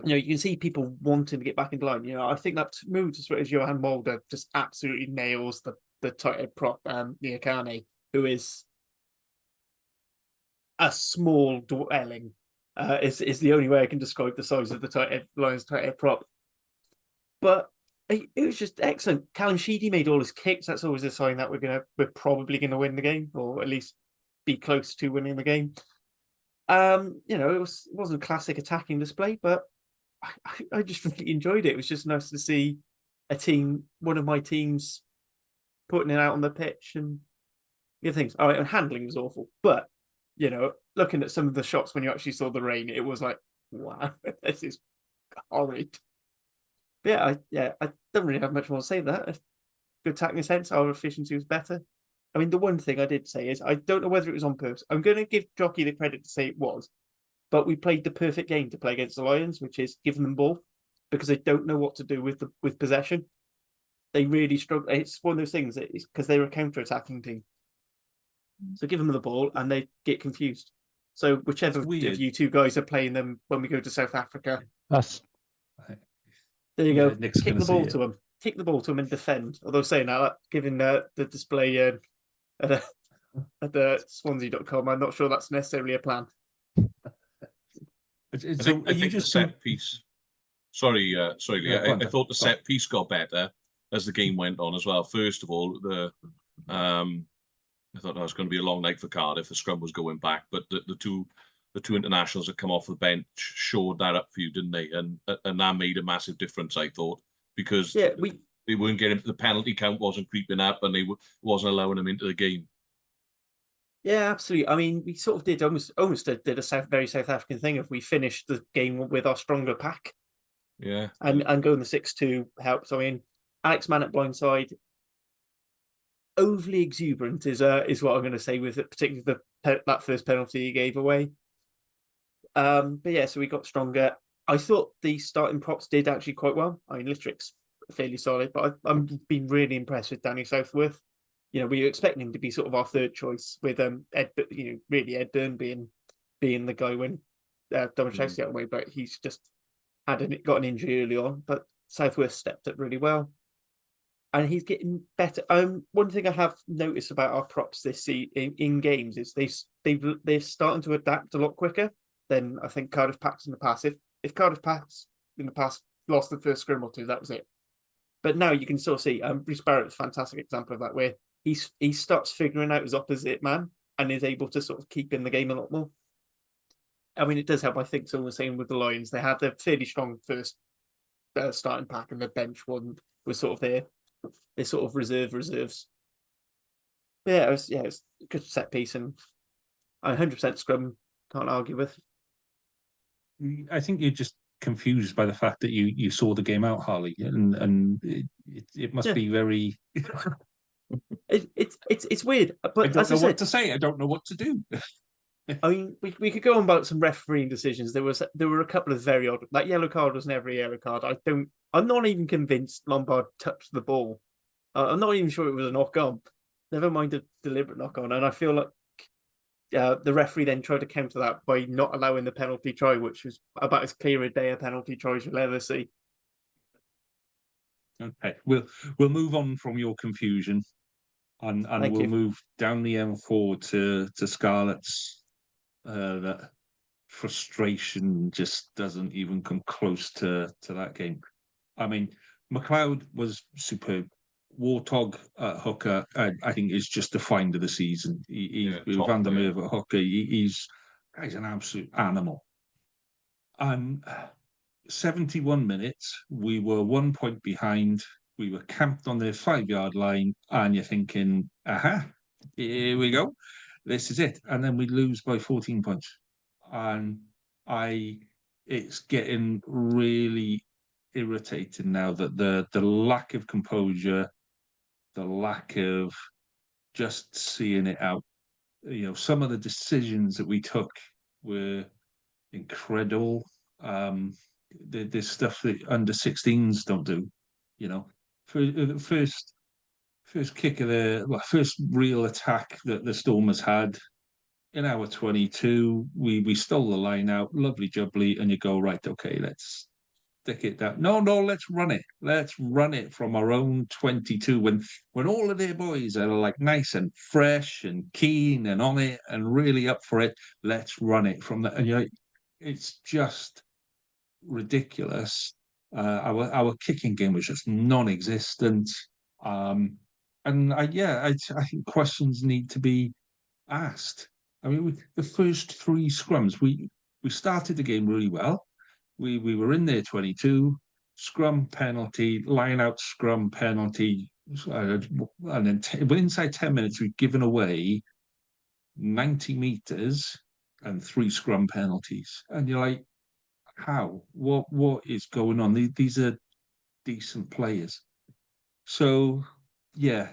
You can see people wanting to get back into line. I think that move as Johan Mulder just absolutely nails the tight head prop, Niakane, who is a small dwelling. Is the only way I can describe the size of the Lions tight head prop. But it was just excellent. Callum Sheedy made all his kicks. That's always a sign that we're probably gonna win the game, or at least be close to winning the game. It wasn't a classic attacking display, but I just really enjoyed it. It was just nice to see one of my teams, putting it out on the pitch and things. All right, and handling was awful, but looking at some of the shots when you actually saw the rain, it was like, wow, this is horrid. But I don't really have much more to say than that. Good attacking sense, our efficiency was better. I mean, the one thing I did say is I don't know whether it was on purpose. I'm going to give Jockey the credit to say it was, but we played the perfect game to play against the Lions, which is giving them ball, because they don't know what to do with possession. They really struggle. It's one of those things that is because they were a counter-attacking team. So give them the ball and they get confused. So whichever of you two guys are playing them when we go to South Africa, there you go. Nick's Kick the ball to them. Kick the ball to them and defend. Although saying that, given the display at the Swansea.com, I'm not sure that's necessarily a plan. I think the set piece. Sorry, Lee. I thought the set piece got better as the game went on as well. First of all, I thought that was going to be a long night for Cardiff. The scrum was going back, but the two internationals that come off the bench showed that up for you, didn't they? And that made a massive difference, I thought, because they weren't getting the penalty count wasn't creeping up, and they wasn't allowing them into the game. Yeah, absolutely. I mean, we sort of did almost did a very South African thing if we finished the game with our stronger pack. Yeah, and going the 6-2 helps. I mean, Alex Mann at blindside, overly exuberant is what I'm going to say with it, particularly that first penalty he gave away. But yeah, so we got stronger. I thought the starting props did actually quite well. I mean, Littrick's fairly solid, but I've been really impressed with Danny Southworth. We were expecting him to be sort of our third choice with Ed, Ed Byrne being the guy when Domachowski out of the way, but he's just got an injury early on. But Southworth stepped up really well, and he's getting better. One thing I have noticed about our props this in games is they're starting to adapt a lot quicker than I think Cardiff Packs in the past. If Cardiff Packs in the past lost the first scrum or two, that was it. But now you can still see Bruce Barrett's a fantastic example of that, where he starts figuring out his opposite man and is able to sort of keep in the game a lot more. I mean, it does help. I think so. The same with the Lions. They had their fairly strong first starting pack, and the bench one was sort of their sort of reserves. But yeah, it was a good set piece, and 100% scrum can't argue with. I think you're just confused by the fact that you saw the game out, Harley, and it must be very. It's weird, but I don't know what to say. I don't know what to do. I mean, we could go on about some refereeing decisions. There were a couple of very odd. That yellow card was never a yellow card. I'm not even convinced Lombard touched the ball. I'm not even sure it was a knock on. Never mind a deliberate knock on. And I feel like the referee then tried to counter that by not allowing the penalty try, which was about as clear a day a penalty try as you'll ever see. Okay, we'll move on from your confusion, and we'll move down the M4 to Scarlett's. That frustration just doesn't even come close to that game. I mean, McLeod was superb. Warthog at hooker, I think, is just the find of the season. Van der Merwe at hooker, he's an absolute animal. And 71 minutes, we were 1 point behind. We were camped on their 5-yard line, and you're thinking, aha, here we go. This is it. And then we lose by 14 points. And it's getting really irritating now that the lack of composure, the lack of just seeing it out. Some of the decisions that we took were incredible. There's stuff that under 16s don't do. For the first kick of first real attack that the Storm has had in our 22, we stole the line out, lovely jubbly, and you go, right, okay, let's stick it down. No, let's run it. Let's run it from our own 22 when all of their boys are like nice and fresh and keen and on it and really up for it. Let's run it from that. And it's just ridiculous. Our kicking game was just non-existent. And I think questions need to be asked. I mean, the first 3 scrums, we started the game really well. We were in there 22, scrum penalty, line out scrum penalty, and then inside 10 minutes we've given away 90 meters and 3 scrum penalties, and you're like, how? What is going on? These are decent players. So yeah,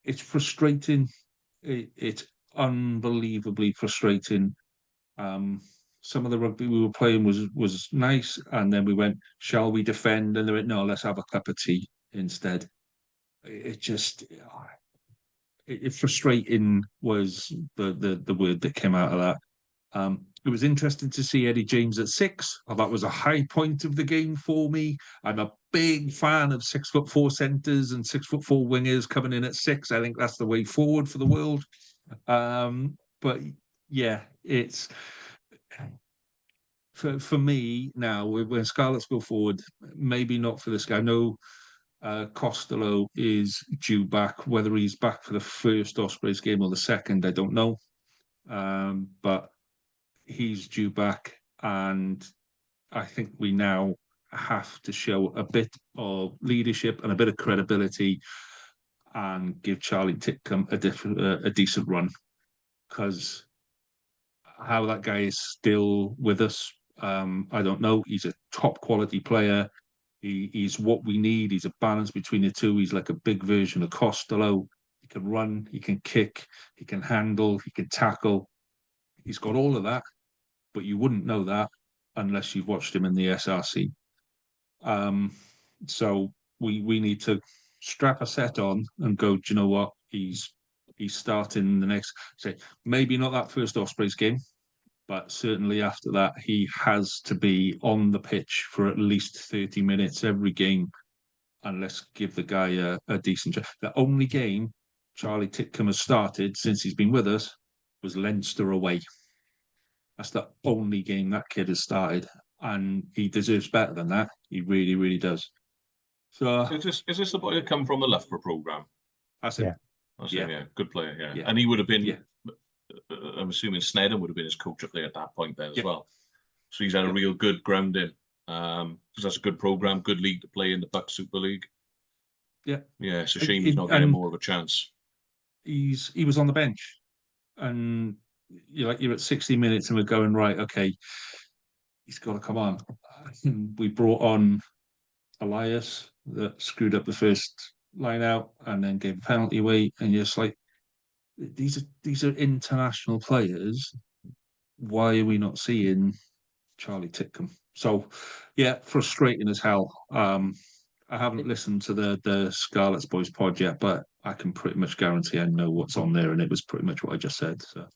it's frustrating. It's unbelievably frustrating. Some of the rugby we were playing was nice, and then we went, shall we defend? And they went, no, let's have a cup of tea instead. Frustrating was the word that came out of that. It was interesting to see Eddie James at 6. That was a high point of the game for me. I'm a big fan of 6'4" centres and 6'4" wingers coming in at 6. I think that's the way forward for the world. But yeah, it's for me now, when Scarlets go forward, maybe not for this guy. I know Costello is due back. Whether he's back for the first Ospreys game or the second, I don't know. But he's due back, and I think we now have to show a bit of leadership and a bit of credibility and give Charlie Titcombe a decent run, because how that guy is still with us, I don't know. He's a top quality player. He's what we need. He's a balance between the two. He's like a big version of Costello. He can run, he can kick, he can handle, he can tackle. He's got all of that, but you wouldn't know that unless you've watched him in the SRC. So we need to strap a set on and go, do you know what? He's starting the next, say, maybe not that first Ospreys game, but certainly after that, he has to be on the pitch for at least 30 minutes every game, and let's give the guy a decent job. The only game Charlie Titcombe has started since he's been with us was Leinster away. That's the only game that kid has started, and he deserves better than that. He really, really does. So, is this the boy that come from the Loughborough programme? That's him. Yeah, good player. Yeah, and he would have been. Yeah. I'm assuming Snedden would have been his coach up there at that point there as well. So he's had a real good grounding. Because that's a good programme, good league to play in the Buck Super League. Yeah, it's a shame he's not getting more of a chance. He was on the bench, and you're at 60 minutes, and we're going, right, okay, he's got to come on. We brought on Elias that screwed up the first line out and then gave a penalty away, and you're just like, these are international players. Why are we not seeing Charlie Titcombe? So yeah, frustrating as hell. I haven't listened to the Scarlets Boys pod yet, but I can pretty much guarantee I know what's on there, and it was pretty much what I just said. So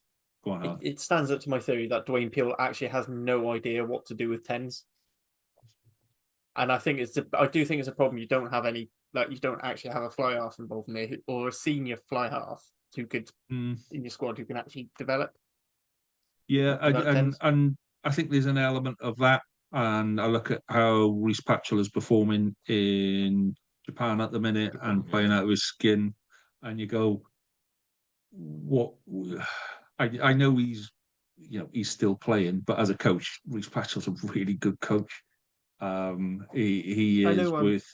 go on. It stands up to my theory that Dwayne Peel actually has no idea what to do with 10s. And I do think it's a problem. You don't have any, you don't actually have a fly half involved in there, or a senior fly half who could in your squad who can actually develop. Yeah, and I think there's an element of that. And I look at how Reece Patchell is performing in Japan at the minute and playing out of his skin, and you go, what? I know he's he's still playing. But as a coach, Reece Patchell's a really good coach. He I is know, with.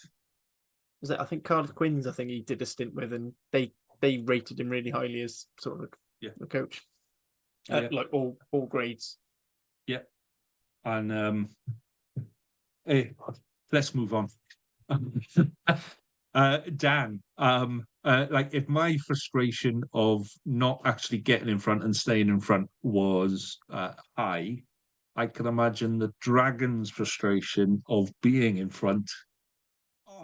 Was it, I think Cardiff Quins, I think he did a stint with, and they rated him really highly as sort of a coach. Like all grades. Yeah. And hey, let's move on. Dan, like if my frustration of not actually getting in front and staying in front was high, I can imagine the Dragons' frustration of being in front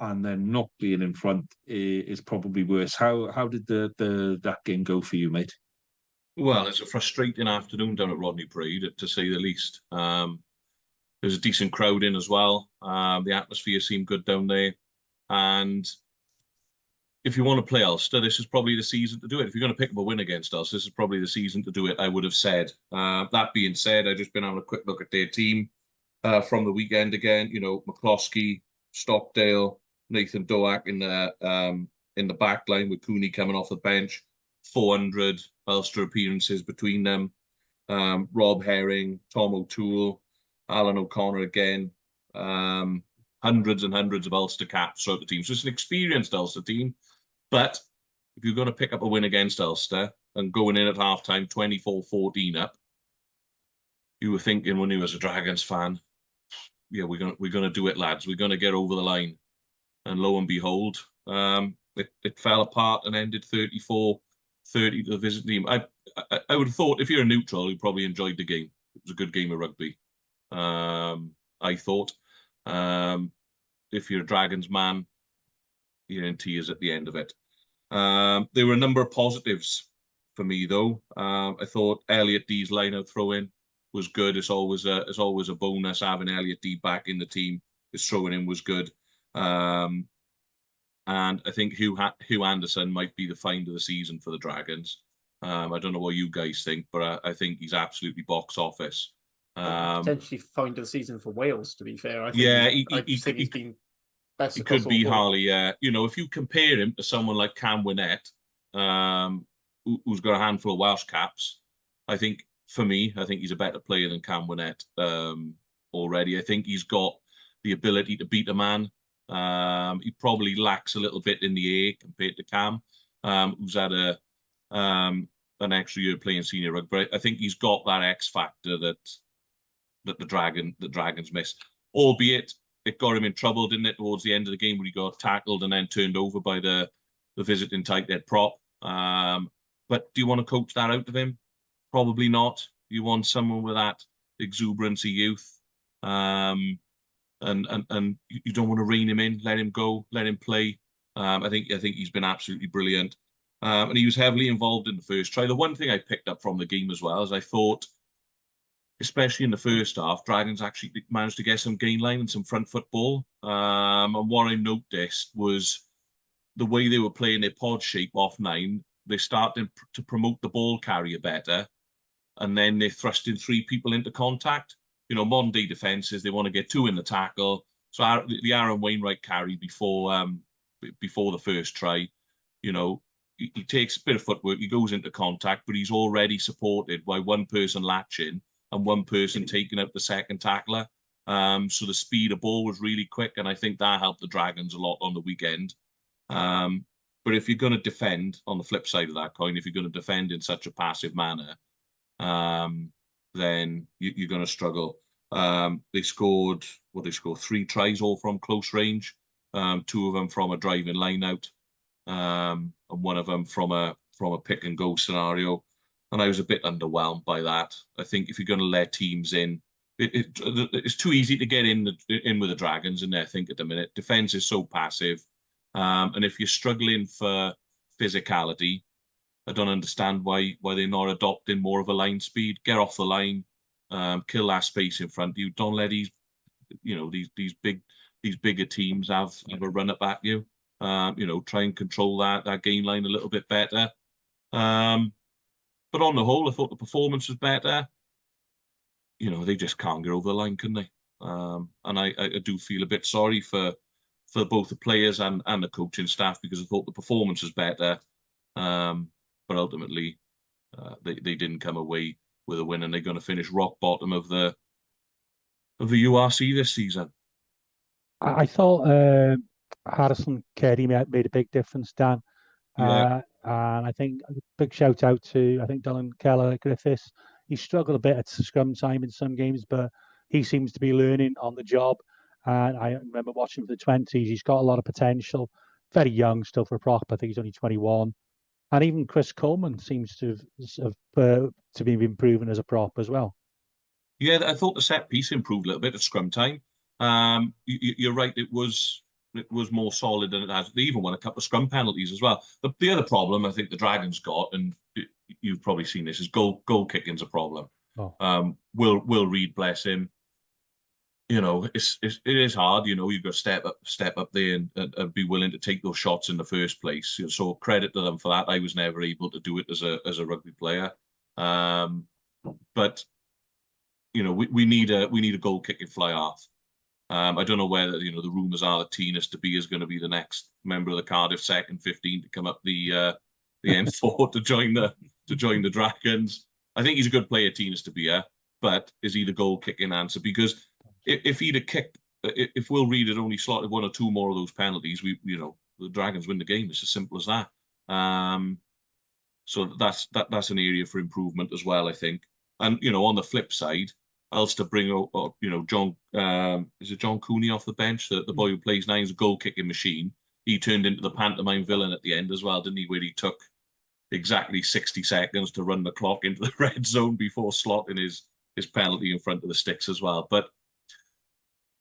and then not being in front is probably worse. How did that game go for you, mate? Well, it's a frustrating afternoon down at Rodney Parade, to say the least. There's a decent crowd in as well. The atmosphere seemed good down there. And if you want to play Ulster, this is probably the season to do it. If you're going to pick up a win against us, this is probably the season to do it, I would have said. That being said, I've just been having a quick look at their team from the weekend again. McCloskey, Stockdale, Nathan Doak in the back line with Cooney coming off the bench. 400 Ulster appearances between them. Rob Herring, Tom O'Toole, Alan O'Connor again. Hundreds and hundreds of Ulster caps throughout the team. So it's an experienced Ulster team. But if you're going to pick up a win against Ulster and going in at halftime 24-14 up, you were thinking when you was a Dragons fan, yeah, we're gonna do it, lads. We're gonna get over the line. And lo and behold, it fell apart and ended 34-30 to the visiting team. I would have thought if you're a neutral, you probably enjoyed the game. It was a good game of rugby. I thought. If you're a Dragons man, you're in tears at the end of it. There were a number of positives for me, though. I thought Elliot D's line-out throw-in was good. It's always a bonus having Elliot D back in the team. His throwing in was good. And I think Hugh Anderson might be the find of the season for the Dragons. I don't know what you guys think, but I think he's absolutely box office. Potentially find of the season for Wales, to be fair. I think yeah, he's been best. He could be Harley. If you compare him to someone like Cam Winnett, who's got a handful of Welsh caps, I think he's a better player than Cam Winnett already. I think he's got the ability to beat a man. He probably lacks a little bit in the air compared to Cam, who's had an extra year playing senior rugby. I think he's got that X factor that the Dragons missed, albeit it got him in trouble, didn't it, towards the end of the game when he got tackled and then turned over by the visiting tight head prop. But do you want to coach that out of him? Probably not. You want someone with that exuberance of youth. And you don't want to rein him in, let him go, let him play. I think he's been absolutely brilliant. And he was heavily involved in the first try. The one thing I picked up from the game as well is I thought, especially in the first half, Dragons actually managed to get some gain line and some front football. And what I noticed was the way they were playing their pod shape off 9, they started to promote the ball carrier better. And then they're thrusting 3 people into contact. Modern day defenses, they want to get 2 in the tackle. So the Aaron Wainwright carry before the first try, he takes a bit of footwork, he goes into contact, but he's already supported by one person latching and one person taking out the second tackler. So the speed of ball was really quick, and I think that helped the Dragons a lot on the weekend. But if you're going to defend, on the flip side of that coin, if you're going to defend in such a passive manner, then you're going to struggle. They scored 3 tries all from close range, 2 of them from a driving line out, and 1 of them from a pick and go scenario. And I was a bit underwhelmed by that. I think if you're going to let teams in, it's too easy to get in with the Dragons in there. I think at the minute defense is so passive, and if you're struggling for physicality, I don't understand why they're not adopting more of a line speed. Get off the line, kill that space in front of you. Don't let these bigger teams have a run up at you. Try and control that gain line a little bit better. But on the whole, I thought the performance was better. They just can't get over the line, can they? And I do feel a bit sorry for both the players and the coaching staff, because I thought the performance was better. But ultimately, they didn't come away with a win, and they're going to finish rock bottom of the URC this season. I thought Harrison Carey made a big difference, Dan. Yeah. And I think a big shout out to, I think, Dylan Keller Griffiths. He struggled a bit at scrum time in some games, but he seems to be learning on the job. And I remember watching him for the 20s. He's got a lot of potential. Very young still for a prop. I think he's only 21. And even Chris Coleman seems to be improving as a prop as well. Yeah, I thought the set piece improved a little bit at scrum time. You're right. It was more solid than it has. They even won a couple of scrum penalties as well. But the other problem I think the Dragons got, and you've probably seen this, is goal kicking's a problem. Oh. Will Reed, bless him. You know, it is hard. You know, you've got to step up there and be willing to take those shots in the first place. So credit to them for that. I was never able to do it as a rugby player, but you know, we need a goal kicking fly half. I don't know whether, you know, the rumours are that Tinas to be is going to be the next member of the Cardiff second 15 to come up the M4 to join the Dragons. I think he's a good player, Tinas to be, but is he the goal kicking answer? Because if he'd have kicked, if Will Reed had only slotted one or two more of those penalties, the Dragons win the game. It's as simple as that. So that's an area for improvement as well, I think. And you know, on the flip side, Ulster bring up, you know, John, is it John Cooney off the bench? The boy who plays nine's a goal kicking machine. He turned into the pantomime villain at the end as well, didn't he? Where he took exactly 60 seconds to run the clock into the red zone before slotting his penalty in front of the sticks as well. But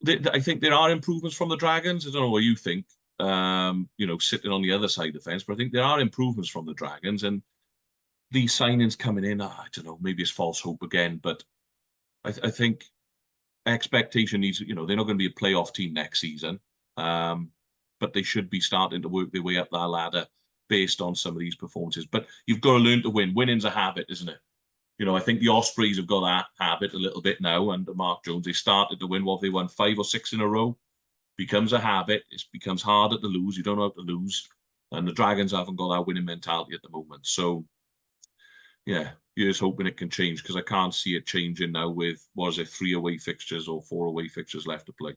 I think there are improvements from the Dragons. I don't know what you think, you know, sitting on the other side of the fence, but I think there are improvements from the Dragons. And these signings coming in, I don't know, maybe it's false hope again, but I think expectation needs, you know, they're not going to be a playoff team next season, but they should be starting to work their way up that ladder based on some of these performances. But you've got to learn to win. Winning's a habit, isn't it? You know, I think the Ospreys have got that habit a little bit now under Mark Jones. They started to win, they won 5 or 6 in a row. Becomes a habit. It becomes harder to lose. You don't know how to lose. And the Dragons haven't got that winning mentality at the moment. So, yeah, you're just hoping it can change, because I can't see it changing now with, 3 away fixtures or 4 away fixtures left to play.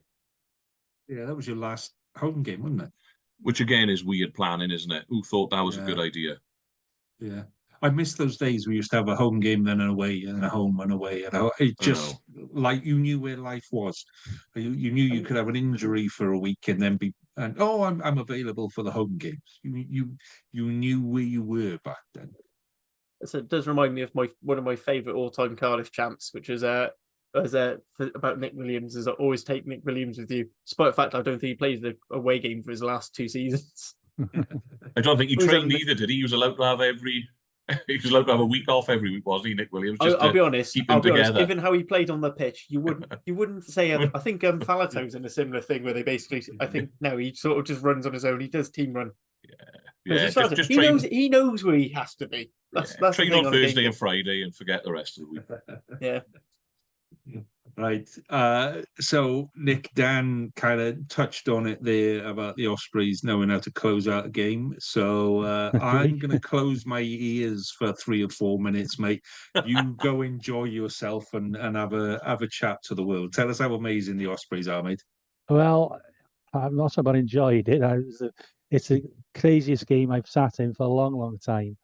Yeah, that was your last home game, wasn't it? Which again is weird planning, isn't it? Who thought that was a good idea? Yeah. I miss those days we used to have a home game, then an away, and a home and away. And it just, like, you knew where life was. You knew you could have an injury for a week and then I'm available for the home games. You knew where you were back then. So it does remind me of one of my favourite all-time Cardiff chants, which is about Nick Williams, is I always take Nick Williams with you. Despite the fact I don't think he plays the away game for his last 2 seasons. I don't think he trained either, did he? He was allowed to have a week off every week, wasn't he, Nick Williams? I'll be honest. Keep them together. Given how he played on the pitch, you wouldn't say. I think Falato's in a similar thing where they basically. I think no, he sort of just runs on his own. He does team run. Yeah. Just he knows where he has to be. That's train on Thursday and Friday and forget the rest of the week. Yeah. Right. So Nick, Dan kind of touched on it there about the Ospreys knowing how to close out a game. So I'm going to close my ears for 3 or 4 minutes, mate. You go enjoy yourself and have a chat to the world. Tell us how amazing the Ospreys are, mate. Well, I'm not sure about enjoyed it. It's the craziest game I've sat in for a long, long time.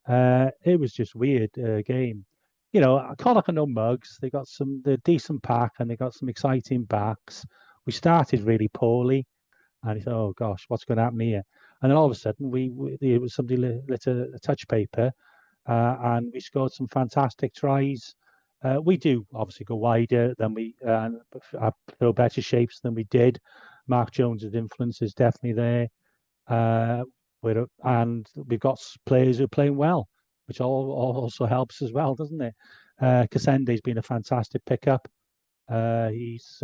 It was just weird game. You know, Connacht are no mugs. They got the decent pack and they got some exciting backs. We started really poorly, and I thought, oh gosh, what's going to happen here? And then all of a sudden, somebody lit a touch paper, and we scored some fantastic tries. We do obviously go wider than we throw better shapes than we did. Mark Jones's influence is definitely there, and we've got players who are playing well, which also helps as well, doesn't it? Kassende's been a fantastic pickup. He's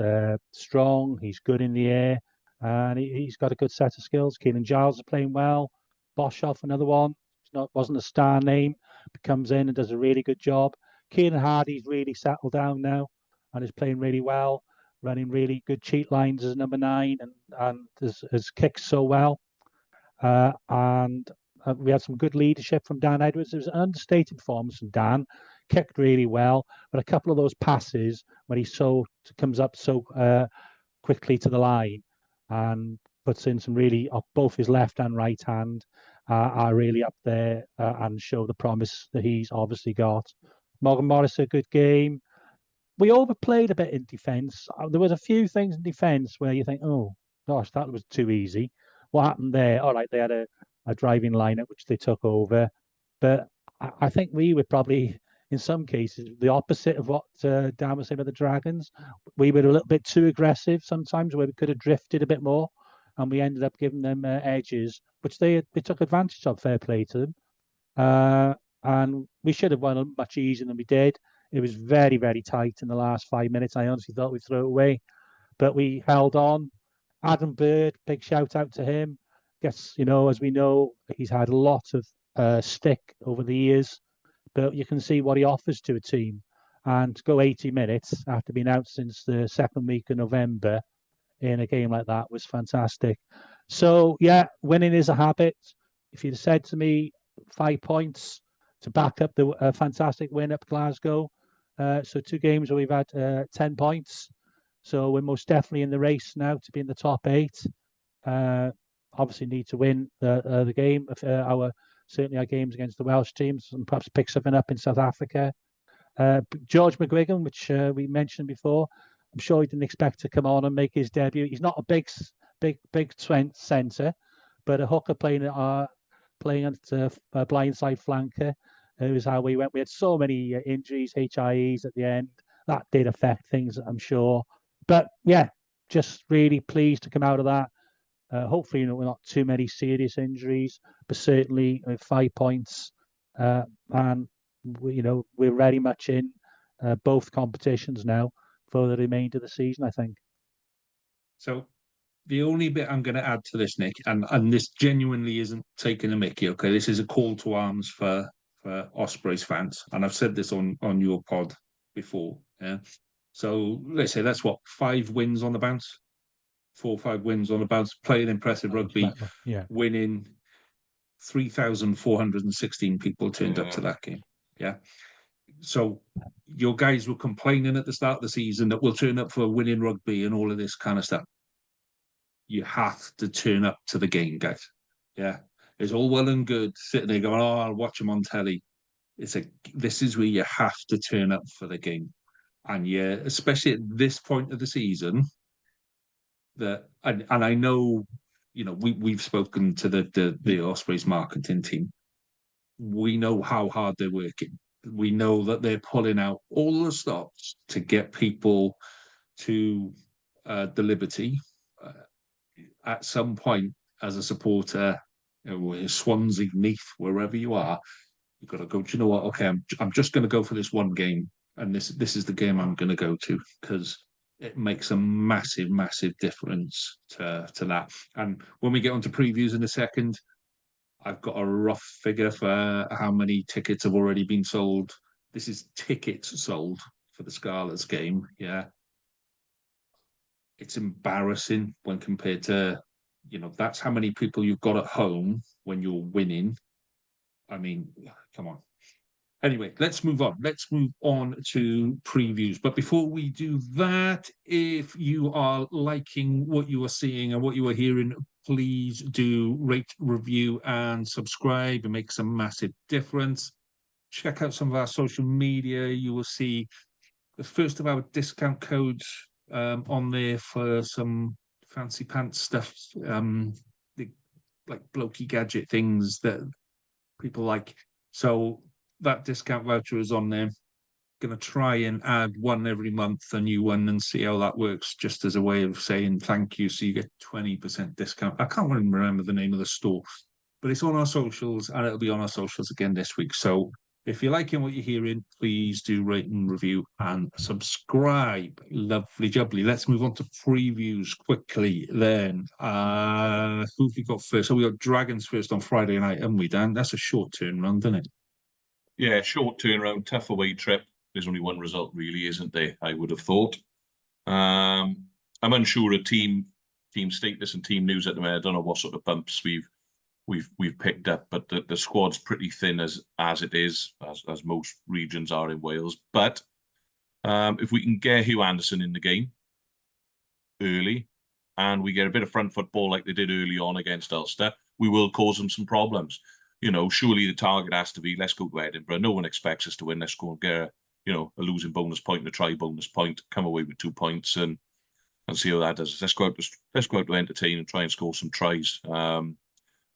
strong, he's good in the air, and he's got a good set of skills. Keenan Giles is playing well. Boshoff, another one, wasn't a star name, but comes in and does a really good job. Keenan Hardy's really settled down now and is playing really well, running really good cheat lines as number 9 and has kicked so well. And we had some good leadership from Dan Edwards. It was an understated performance from Dan, kicked really well, but a couple of those passes when he comes up so quickly to the line and puts in some really, both his left and right hand are really up there and show the promise that he's obviously got. Morgan Morris, a good game. We overplayed a bit in defence. There was a few things in defence where you think, oh, gosh, that was too easy. What happened there? All right, they had a driving lineup, which they took over. But I think we were probably, in some cases, the opposite of what Dan was saying about the Dragons. We were a little bit too aggressive sometimes, where we could have drifted a bit more. And we ended up giving them edges, which they took advantage of. Fair play to them. And we should have won much easier than we did. It was very, very tight in the last 5 minutes. I honestly thought we'd throw it away, but we held on. Adam Bird, big shout out to him. Guess, as we know, he's had a lot of stick over the years, but you can see what he offers to a team. And to go 80 minutes after being out since the second week of November in a game like that was fantastic. So, yeah, winning is a habit. If you'd said to me 5 points to back up the fantastic win up Glasgow, so 2 games where we've had 10 points. So we're most definitely in the race now to be in the top 8. Obviously need to win the game. Certainly our games against the Welsh teams, and perhaps pick something up in South Africa. George McGuigan, which we mentioned before, I'm sure he didn't expect to come on and make his debut. He's not a big centre, but a hooker playing at a blindside flanker. It was how we went. We had so many injuries, HIEs at the end. That did affect things, I'm sure. But yeah, just really pleased to come out of that. Hopefully, we're not too many serious injuries, but certainly 5 points. And we're very much in both competitions now for the remainder of the season, I think. So the only bit I'm going to add to this, Nick, and this genuinely isn't taking a mickey, okay? This is a call to arms for Ospreys fans. And I've said this on your pod before, yeah? So let's say that's what, 5 wins on the bounce? 4 or 5 wins on the bounce, playing impressive rugby, winning. 3,416 people turned up to that game, yeah? So your guys were complaining at the start of the season that we'll turn up for winning rugby and all of this kind of stuff. You have to turn up to the game, guys. Yeah. It's all well and good sitting there going, oh, I'll watch them on telly. This is where you have to turn up for the game. And yeah, especially at this point of the season, and I know, we've spoken to the Ospreys marketing team. We know how hard they're working. We know that they're pulling out all the stops to get people to the Liberty. At some point, as a supporter, Swansea, Neath, wherever you are, you've got to go, do you know what? Okay, I'm just going to go for this one game, and this is the game I'm going to go to, because it makes a massive, massive difference to that. And when we get onto previews in a second, I've got a rough figure for how many tickets have already been sold. This is tickets sold for the Scarlets game, yeah. It's embarrassing when compared to, that's how many people you've got at home when you're winning. I mean, come on. Anyway, let's move on. Let's move on to previews. But before we do that, if you are liking what you are seeing and what you are hearing, please do rate, review, and subscribe. It makes a massive difference. Check out some of our social media. You will see the first of our discount codes on there for some fancy pants stuff, like blokey gadget things that people like. So that discount voucher is on there. Going to try and add one every month, a new one, and see how that works, just as a way of saying thank you. So you get 20% discount. I can't even remember the name of the store, but it's on our socials, and it'll be on our socials again this week. So if you're liking what you're hearing, please do rate and review and subscribe. Lovely jubbly. Let's move on to previews quickly then. Who have we got first? So we got Dragons first on Friday night, haven't we, Dan? That's a short turnaround, isn't it? Yeah, short turnaround, tough away trip. There's only one result, really, isn't there? I would have thought. I'm unsure of team status and team news at the minute. I don't know what sort of bumps we've we've picked up, but the squad's pretty thin as it is, as most regions are in Wales. But if we can get Hugh Anderson in the game early, and we get a bit of front football like they did early on against Ulster, we will cause them some problems. Surely the target has to be, let's go to Edinburgh. No one expects us to win. Let's go and get a losing bonus point and a try bonus point, come away with 2 points and see how that does. Let's go out to entertain and try and score some tries.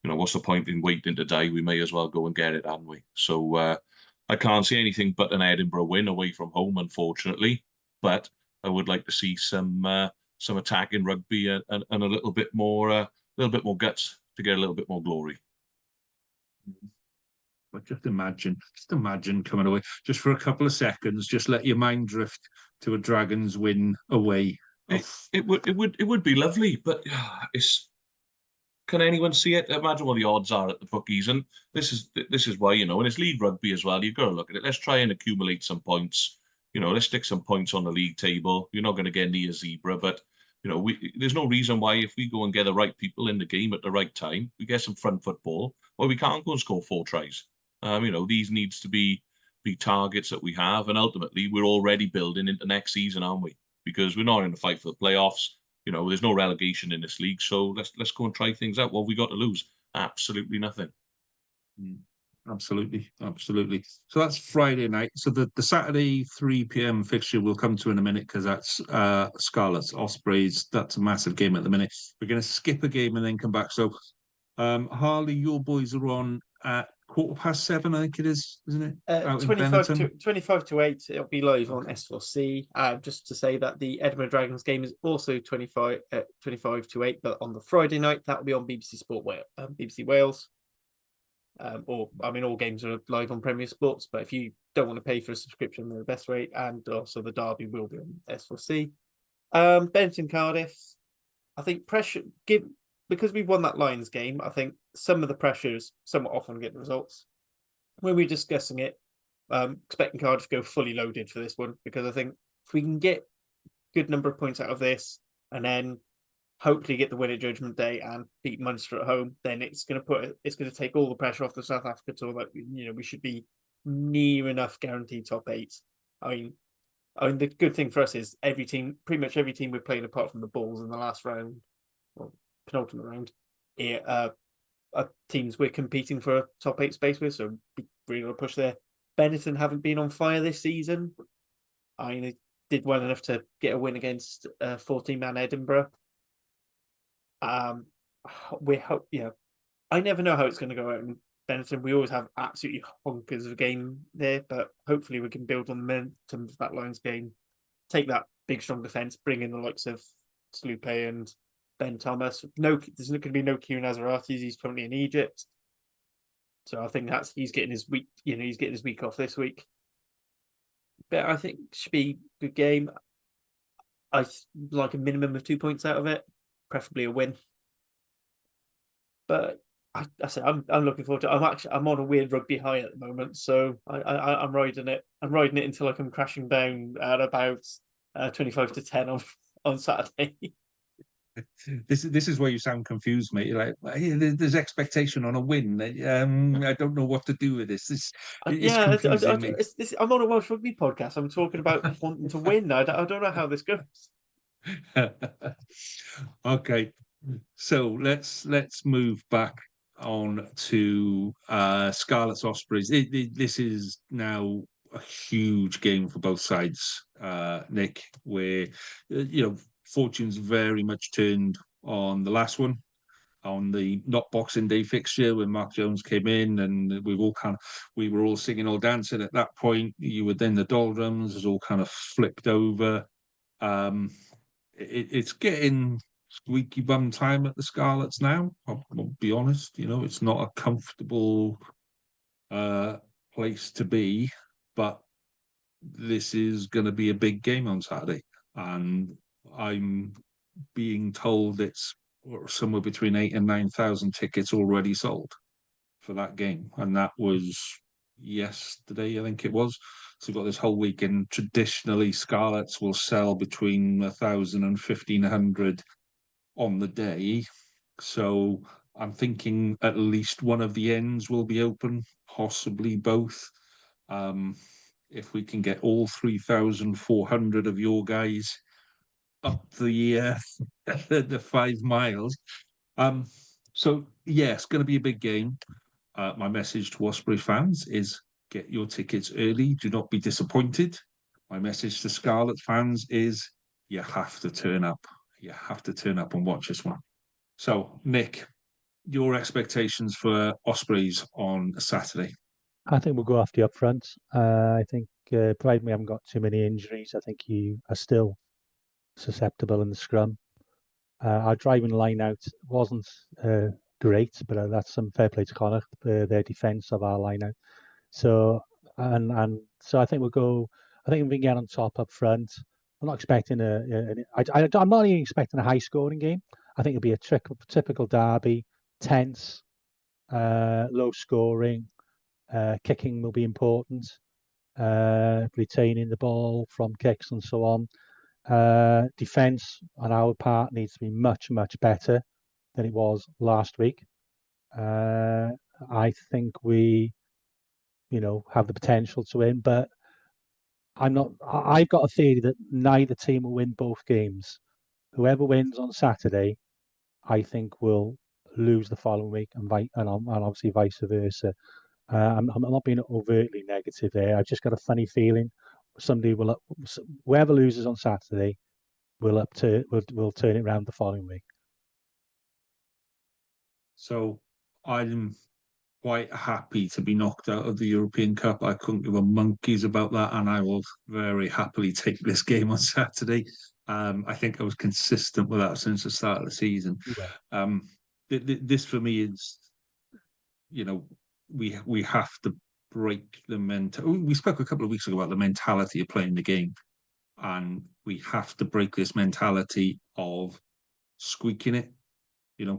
What's the point in waiting to die? We may as well go and get it, haven't we? So I can't see anything but an Edinburgh win away from home, unfortunately. But I would like to see some attacking rugby and a little bit more guts to get a little bit more glory. But just imagine coming away just for a couple of seconds. Just let your mind drift to a Dragons win away. It would be lovely, but can anyone see it? Imagine what the odds are at the bookies, and this is why, and it's league rugby as well. You've got to look at it. Let's try and accumulate some points. Let's stick some points on the league table. You're not going to get near zebra, but there's no reason why, if we go and get the right people in the game at the right time, we get some front football, well, we can't go and score 4 tries. These needs to be targets that we have, and ultimately we're already building into next season, aren't we? Because we're not in the fight for the playoffs. There's no relegation in this league, so let's go and try things out. What have we got to lose? Absolutely nothing. Absolutely. So that's Friday night. So the Saturday 3 p.m. fixture we'll come to in a minute, because that's Scarlets Ospreys. That's a massive game at the minute. We're going to skip a game and then come back. So Harley, your boys are on at 7:15, I think it is, isn't it? 25 to 8. It'll be live on S4C. Just to say that the Edinburgh Dragons game is also 25 to 8, but on the Friday night that will be on BBC Sport BBC Wales. All games are live on Premier Sports, but if you don't want to pay for a subscription, they're the best rate. And also the derby will be on S4C. Benton Cardiff, I think because we've won that Lions game, I think some of the pressures somewhat off on getting results. When we're discussing it, expecting Cardiff to go fully loaded for this one, because I think if we can get a good number of points out of this and then hopefully get the win at Judgment Day and beat Munster at home, then it's going to take all the pressure off the South Africa tour. That we should be near enough guaranteed top 8. I mean, the good thing for us is pretty much every team we're playing apart from the Bulls in the last round, or penultimate round, are teams we're competing for a top 8 space with, so we really want to push there. Benetton haven't been on fire this season. They did well enough to get a win against 14-man Edinburgh. We hope, I never know how it's going to go out in Benetton. We always have absolutely honkers of a game there, but hopefully we can build on the momentum of that Lions game, take that big strong defence, bring in the likes of Slupe and Ben Thomas. There's going to be no Q Nazaratis. He's currently in Egypt, so I think he's getting his week. He's getting his week off this week. But I think it should be a good game. I like a minimum of 2 points out of it, preferably a win. But I say I'm looking forward to it. I'm on a weird rugby high at the moment, so I'm riding it. I'm riding it until I come crashing down at about 25 to 10 on Saturday. This is where you sound confused, mate. You're like, hey, there's expectation on a win. I don't know what to do with this. Confusing me. I'm on a Welsh rugby podcast. I'm talking about wanting to win. I don't know how this goes. Okay, so let's move back on to Scarlets Ospreys. This is now a huge game for both sides, Nick, where fortune's very much turned on the last one, on the not Boxing Day fixture when Mark Jones came in, and we were all singing or dancing at that point. You were then the doldrums, was all kind of flipped over. It's getting squeaky bum time at the Scarlets now. I'll be honest, it's not a comfortable place to be, but this is going to be a big game on Saturday, and I'm being told it's somewhere between 8,000 and 9,000 tickets already sold for that game, and that was yesterday, I think it was. So we've got this whole weekend. Traditionally, Scarlets will sell between 1,000 and 1,500 on the day. So I'm thinking at least one of the ends will be open, possibly both. If we can get all 3,400 of your guys up the the 5 miles. So yeah, it's going to be a big game. My message to Osprey fans is get your tickets early. Do not be disappointed. My message to Scarlet fans is you have to turn up. You have to turn up and watch this one. So, Nick, your expectations for Ospreys on Saturday? I think we'll go off the up front. I think, provided we haven't got too many injuries, I think you are still susceptible in the scrum. Our driving line out wasn't great, but that's some fair play to Connacht, their defence of our line out. So and so I think we'll go. I think we can get on top up front. I'm not expecting I'm not even expecting a high scoring game. I think it'll be a typical derby, tense, low scoring. Kicking will be important. Retaining the ball from kicks and so on. Defence on our part needs to be much, much better than it was last week. I think we, have the potential to win, but I've got a theory that neither team will win both games. Whoever wins on Saturday, I think will lose the following week, and obviously vice versa. I'm not being overtly negative there. I've just got a funny feeling whoever loses on Saturday will turn it around the following week. So I'm quite happy to be knocked out of the European Cup. I couldn't give a monkeys about that, and I will very happily take this game on Saturday. I think I was consistent with that since the start of the season. This for me is, we have to break the mentality. We spoke a couple of weeks ago about the mentality of playing the game, and we have to break this mentality of squeaking it.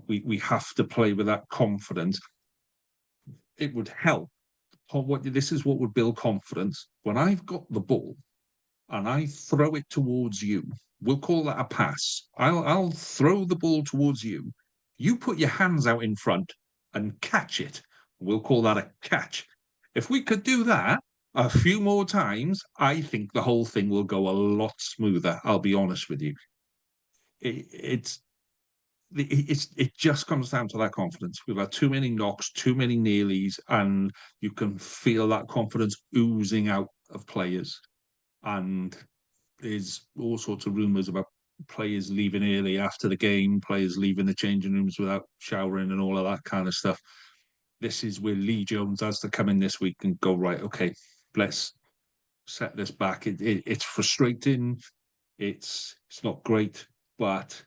We have to play with that confidence. It would help. This is what would build confidence. When I've got the ball and I throw it towards you, we'll call that a pass. I'll throw the ball towards you. You put your hands out in front and catch it. We'll call that a catch. If we could do that a few more times, I think the whole thing will go a lot smoother. I'll be honest with you. It just comes down to that confidence. We've had too many knocks, too many nearlies, and you can feel that confidence oozing out of players. And there's all sorts of rumours about players leaving early after the game, players leaving the changing rooms without showering and all of that kind of stuff. This is where Lee Jones has to come in this week and go, right, okay, let's set this back. It's frustrating. It's not great, but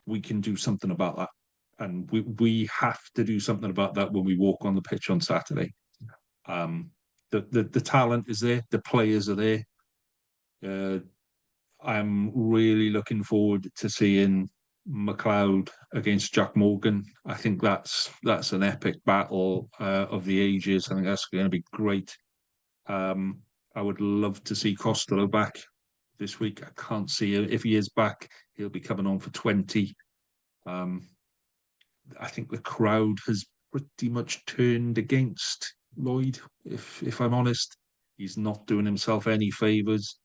we can do something about that. And we have to do something about that when we walk on the pitch on Saturday. The talent is there. The players are there. I'm really looking forward to seeing McLeod against Jack Morgan. I think that's an epic battle of the ages. I think that's going to be great. I would love to see Costello back this week. I can't see him. If he is back, he'll be coming on for 20. I think the crowd has pretty much turned against Lloyd, if I'm honest. He's not doing himself any favours.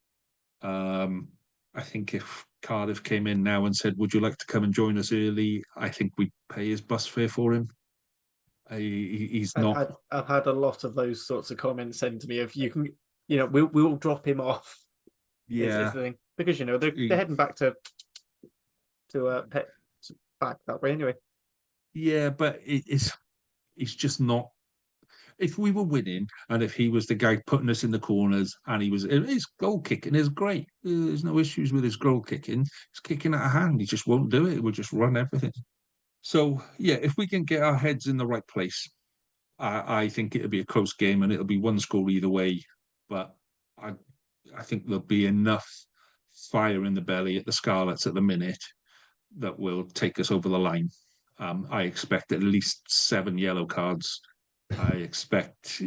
I think if Cardiff came in now and said, would you like to come and join us early? I think we'd pay his bus fare for him. He's not. I've had a lot of those sorts of comments sent to me. If you can, we'll drop him off. Yeah, is the thing. Because they're heading back to back that way anyway. Yeah, but it's just not. If we were winning, and if he was the guy putting us in the corners, and his goal kicking is great. There's no issues with his goal kicking. He's kicking out of hand. He just won't do it. He will just run everything. So yeah, if we can get our heads in the right place, I think it'll be a close game, and it'll be one score either way. But I think there'll be enough fire in the belly at the Scarlets at the minute that will take us over the line. I expect at least 7 yellow cards. I expect,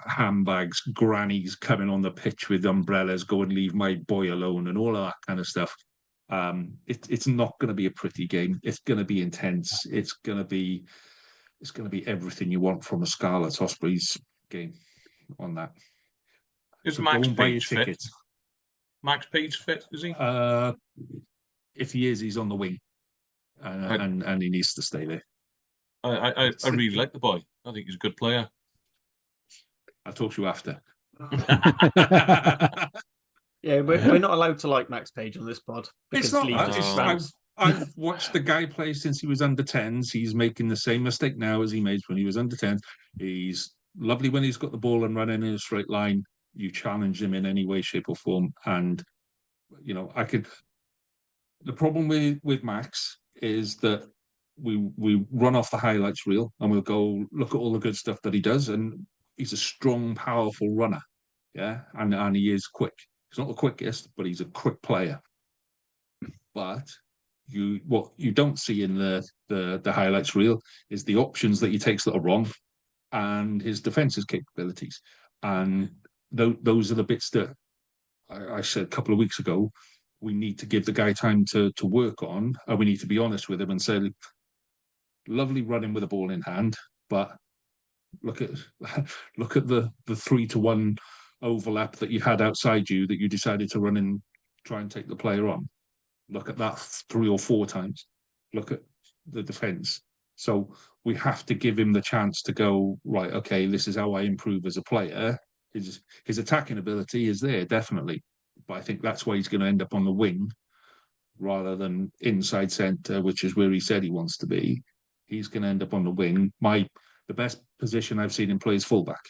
handbags, grannies coming on the pitch with umbrellas, go and leave my boy alone and all of that kind of stuff. It's not going to be a pretty game. It's going to be intense. It's going to be everything you want from a Scarlets Ospreys game on that. Is So Max go and buy your Page fit? ticket. Max Page fit, is he? If he is, he's on the wing, and he needs to stay there. I really like the boy. I think he's a good player. I'll talk to you after. Yeah, we're not allowed to like Max Page on this pod. It's not. No. I've watched the guy play since he was under 10s. He's making the same mistake now as he made when he was under 10. He's lovely when he's got the ball and running in a straight line. You challenge him in any way, shape, or form. And, you know, the problem with Max is that we run off the highlights reel and we'll go look at all the good stuff that he does. And he's a strong, powerful runner. Yeah. And he is quick. He's not the quickest, but he's a quick player. But what you don't see in the highlights reel is the options that he takes that are wrong and his defensive capabilities. And those are the bits that I said a couple of weeks ago, we need to give the guy time to work on, and we need to be honest with him and say, lovely running with a ball in hand, but look at the 3-to-1 overlap that you had outside you that you decided to run and try and take the player on. Look at that 3 or 4 times. Look at the defense. So we have to give him the chance to go, right, okay, this is how I improve as a player. His attacking ability is there, definitely. But I think that's why he's going to end up on the wing rather than inside centre, which is where he said he wants to be. He's going to end up on the wing. The best position I've seen him play is fullback.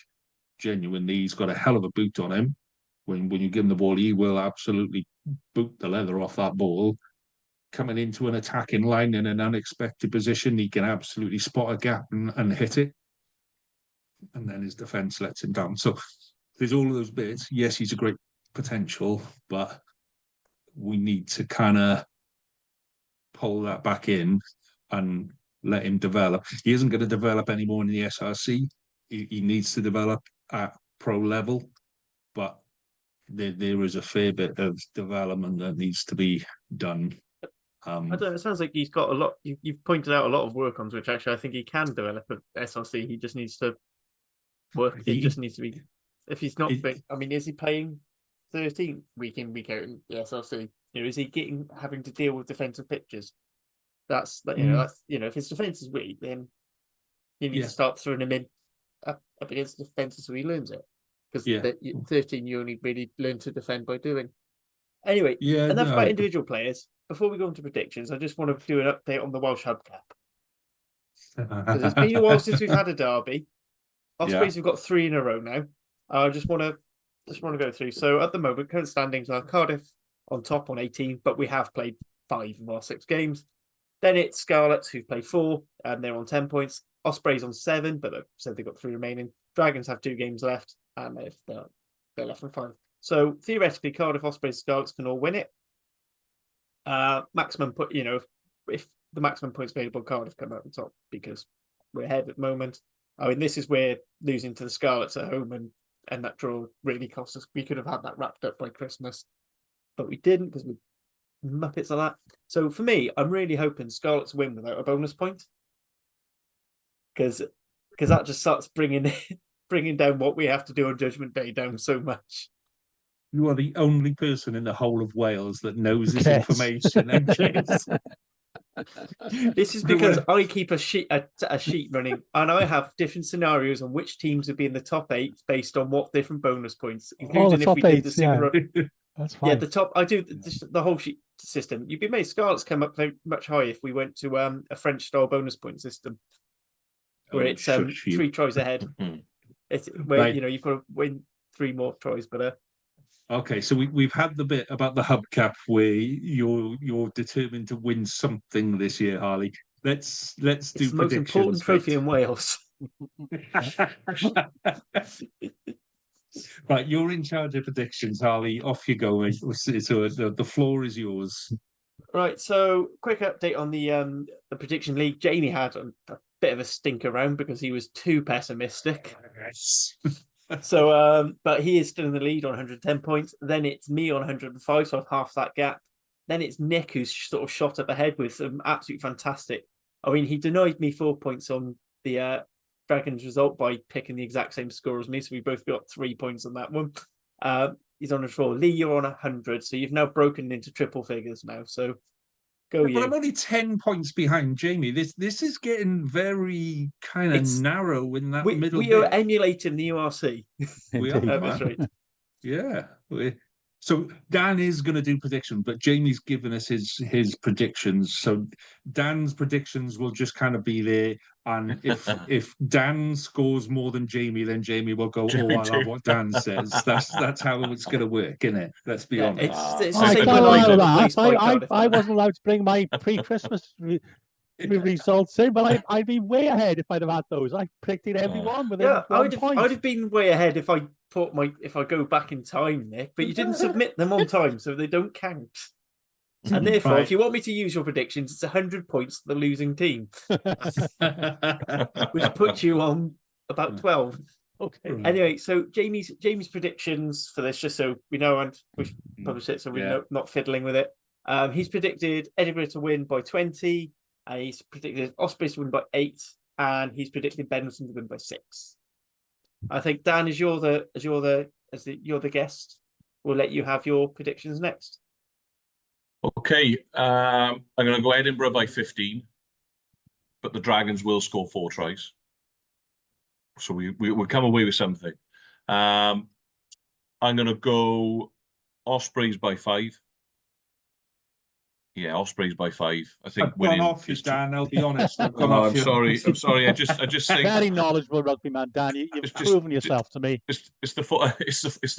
Genuinely, he's got a hell of a boot on him. When you give him the ball, he will absolutely boot the leather off that ball. Coming into an attacking line in an unexpected position, he can absolutely spot a gap and hit it. And then his defence lets him down. So there's all of those bits. Yes, he's a great potential, but we need to kind of pull that back in and let him develop. He isn't going to develop anymore in the SRC. He needs to develop at pro level, but there is a fair bit of development that needs to be done. I don't know. It sounds like he's got a lot. You've pointed out a lot of work on, which actually I think he can develop at SRC. He just needs to work. He just needs to be. If he's not, I mean, is he playing 13 week in, week out in the SRC? You know, is he having to deal with defensive pitches? That's if his defense is weak, then you need to start throwing him in up against the defenses so he learns it. Because 13, you only really learn to defend by doing. Anyway, enough about individual players. Before we go into predictions, I just want to do an update on the Welsh Hubcap. Because it's been a while since we've had a derby. Ospreys have got 3 in a row now. I just want to go through. So at the moment, current standings are Cardiff on top on 18, but we have played 5 of our 6 games. Then it's Scarlets who play 4, and they're on 10 points. Ospreys on 7, but they've said they've got 3 remaining. Dragons have 2 games left, and they're left with 5. So theoretically, Cardiff, Ospreys, Scarlets can all win it. Maximum put, if the maximum points available, Cardiff come out on top because we're ahead at the moment. I mean, this is where losing to the Scarlets at home and that draw really cost us. We could have had that wrapped up by Christmas, but we didn't because we muppets like that. So for me, I'm really hoping Scarlets win without a bonus point because that just starts bringing down what we have to do on Judgment Day down so much. You are the only person in the whole of Wales that knows this information. This is because I keep a sheet running, and I have different scenarios on which teams would be in the top 8 based on what different bonus points, including if we did the single. That's fine. Yeah, the top. I do the whole sheet system. You'd be amazed. Scarlets come up very much higher if we went to a French style bonus point system, where it's 3 tries ahead. It's where you've got to win 3 more tries, but. Okay, so we've had the bit about the hubcap where you're determined to win something this year, Harley. Let's do it's the most predictions. Important trophy in Wales. Right, you're in charge of predictions, Harley. Off you go, mate. So the floor is yours. Right, so quick update on the prediction league. Jamie had a bit of a stink around because he was too pessimistic. So, but he is still in the lead on 110 points. Then it's me on 105, so I've half that gap. then it's Nick who's sort of shot up ahead with some absolute fantastic. I mean, he denied me 4 points on the Dragons result by picking the exact same score as me, so we both got 3 points on that one. He's on a 4. Lee, you're on 100, so you've now broken into triple figures now. So go But you. I'm only 10 points behind Jamie. This is getting very kind of narrow in that middle We bit. are emulating the URC. We are, That's right. Yeah. So Dan is going to do predictions, but Jamie's given us his predictions. So Dan's predictions will just kind of be there. And if Dan scores more than Jamie, then Jamie will go, Jamie I love what Dan says. That's how it's going to work, isn't it? Let's be honest. It's I the same can't when I allow got that. replaced by Cardiff. I wasn't allowed to bring my pre-Christmas results in, but I'd be way ahead if I'd have had those. I predicted everyone within one point. I would have been way ahead if I go back in time, Nick. But you didn't submit them on time, so they don't count. And therefore, if you want me to use your predictions, it's 100 points to the losing team, which puts you on about 12. Okay. Anyway, so Jamie's predictions for this, just so we know, and we publish it, so we're not fiddling with it. He's predicted Edinburgh to win by 20. He's predicted Ospreys to win by 8, and he's predicted Benetton to win by 6. I think Dan, as you're the guest, we'll let you have your predictions next. Okay, I'm going to go Edinburgh by 15, but the Dragons will score 4 tries. So we'll come away with something. I'm going to go Ospreys by 5. Yeah, Ospreys by 5. I think I've gone off you, Dan. I'll be honest. I've gone off I'm sorry. I'm sorry. I just think very knowledgeable rugby man, Dan. You've proven yourself to me. It's the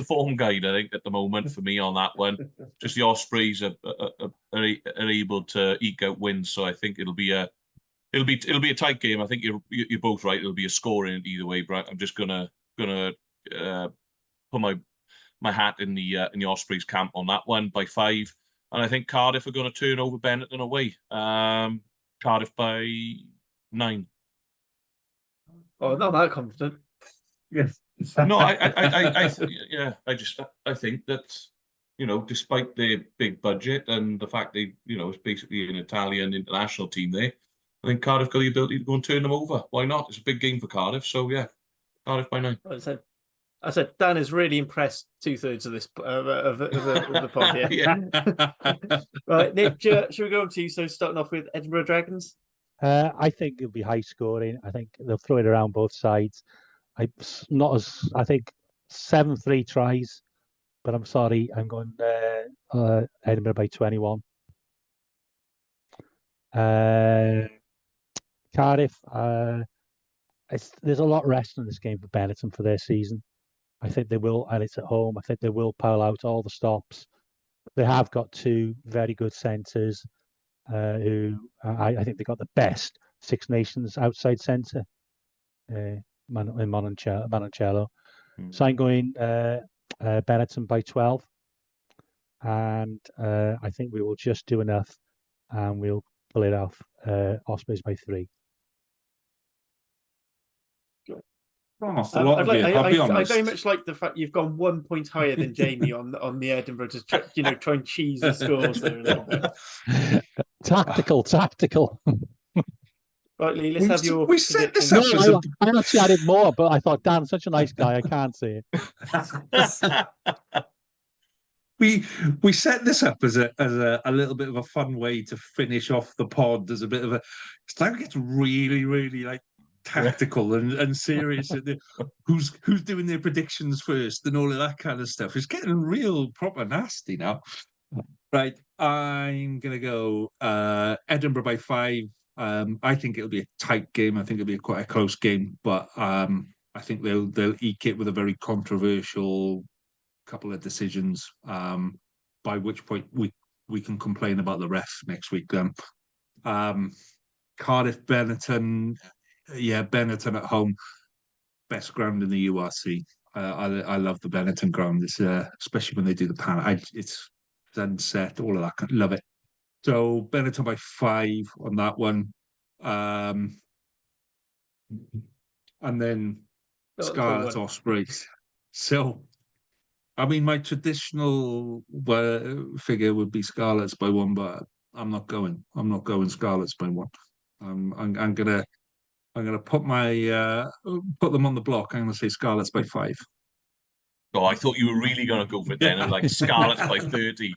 form guide, I think, at the moment for me on that one. Just the Ospreys are able to eke out wins, so I think it'll be a tight game. I think you're both right. It'll be a scoring either way, but I'm just gonna put my hat in the Ospreys camp on that one by 5. And I think Cardiff are going to turn over Benetton away. Cardiff by 9. Oh, not that confident. Yes. No, I think that, despite their big budget and the fact they, it's basically an Italian international team there, I think Cardiff got the ability to go and turn them over. Why not? It's a big game for Cardiff. So, yeah, Cardiff by 9. I said Dan is really impressed 2/3 of this of the pod here. Yeah. Right, Nick, should we go on to you? So starting off with Edinburgh Dragons. I think it'll be high scoring. I think they'll throw it around both sides. I think 7-3 tries, but I'm sorry, I'm going Edinburgh by 21. Cardiff. There's a lot resting in this game for Benetton for their season. I think they will, and it's at home. I think they will pile out all the stops. They have got 2 very good centres who I think they got the best Six Nations outside centre in Mononcello. So I'm going Benetton by 12, and I think we will just do enough, and we'll pull it off. Ospreys by 3. I'll be honest. I very much like the fact you've gone 1 point higher than Jamie on the Edinburgh to try and cheese the scores there a little bit. Tactical. Right, Lee, let's have your. We set this up. I actually added more, but I thought Dan's such a nice guy, I can't say it. We set this up as a little bit of a fun way to finish off the pod. There's a bit of it's like it's really, really like tactical and serious. Who's doing their predictions first and all of that kind of stuff. It's getting real proper nasty now. Right, I'm gonna go Edinburgh by 5. I think it'll be a tight game. I think it'll be quite a close game, but I think they'll eke it with a very controversial couple of decisions. By which point we can complain about the ref next week. Then Cardiff Benetton. Yeah, Benetton at home, best ground in the URC. I love the Benetton ground. It's especially when they do the panel. It's sunset, all of that. Love it. So Benetton by 5 on that one, and then Scarlet Ospreys. So I mean, my traditional figure would be Scarlets by 1, but I'm not going. I'm not going Scarlets by 1. I'm gonna put put them on the block. I'm gonna say Scarlets by 5. Oh, I thought you were really going to go for it then, like Scarlets by 30.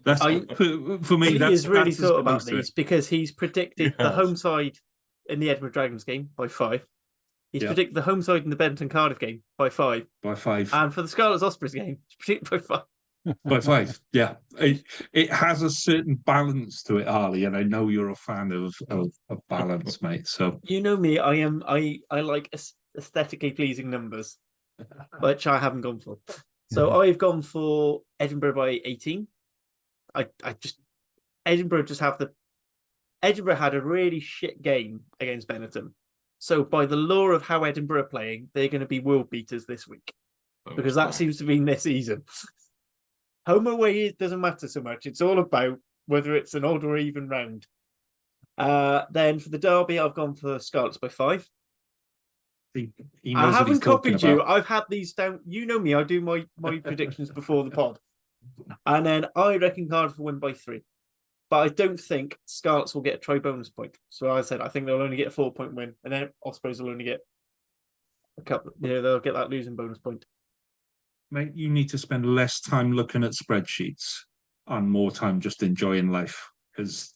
That's for me. He That's has really that's as thought about close to it. these because he's predicted the Yes. home side in the Edinburgh Dragons game by 5. He's Yeah. predicted the home side in the Benton Cardiff game by 5. By 5. And for the Scarlets Ospreys game, he's predicted by 5. By 5. Yeah, it has a certain balance to it, Harley, and I know you're a fan of balance, mate. So You know me, I like aesthetically pleasing numbers, which I haven't gone for. So I've gone for Edinburgh by 18. Edinburgh had a really shit game against Benetton. So by the law of how Edinburgh are playing, they're going to be world beaters this week because that seems to be in their season. Home away doesn't matter so much. It's all about whether it's an odd or even round. Then for the derby, I've gone for Scarlets by 5. he I knows what haven't he's talking copied you. about. I've had these down. You know me. I do my predictions before the pod. And then I reckon Cardiff will win by 3. But I don't think Scarlets will get a try bonus point. So as I said, I think they'll only get a 4-point win. And then Ospreys will only get a couple. Yeah, they'll get that losing bonus point. Mate, you need to spend less time looking at spreadsheets and more time just enjoying life. Because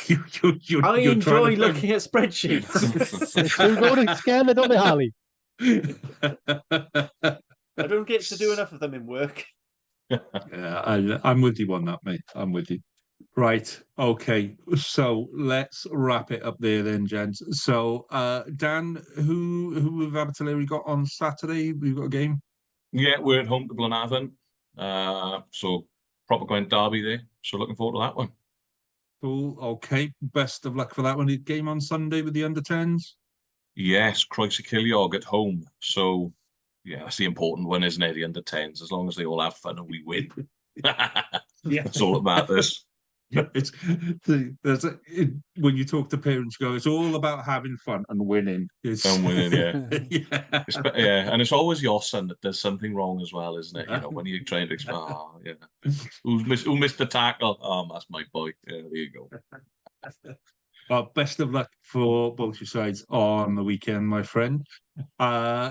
you're I you're trying enjoy to looking at spreadsheets. They do go together, don't they, Harley? I don't get to do enough of them in work. Yeah, I'm with you on that, mate. I'm with you. Right. Okay. So let's wrap it up there then, gents. So, Dan, who have Abertillery got on Saturday? We've got a game. Yeah, we're at home to Glenavon. So proper Gwent derby there. So looking forward to that one. Cool. Okay. Best of luck for that one. The game on Sunday with the under-10s. Yes, Croeso Ceiliog at home. So yeah, that's the important one, isn't it? The under-10s, as long as they all have fun and we win. Yeah. That's all that matters. It's when you talk to parents, you go, it's all about having fun and winning. It's And winning, yeah. yeah. Yeah, and it's always your son that does something wrong as well, isn't it? You know, when you're trying to explain, yeah. Who missed the tackle? Oh, that's my boy. Yeah, there you go. Well, best of luck for both your sides on the weekend, my friend.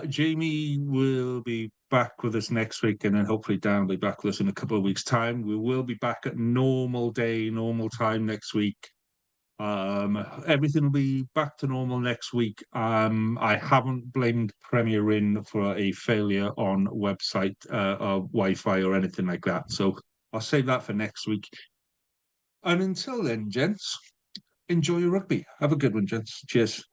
Jamie will be back with us next week, and then hopefully Dan will be back with us in a couple of weeks' time. We will be back at normal time next week. Everything will be back to normal next week. I haven't blamed Premier Inn for a failure on website or Wi-Fi or anything like that. So I'll save that for next week. And until then, gents, enjoy your rugby. Have a good one, gents. Cheers.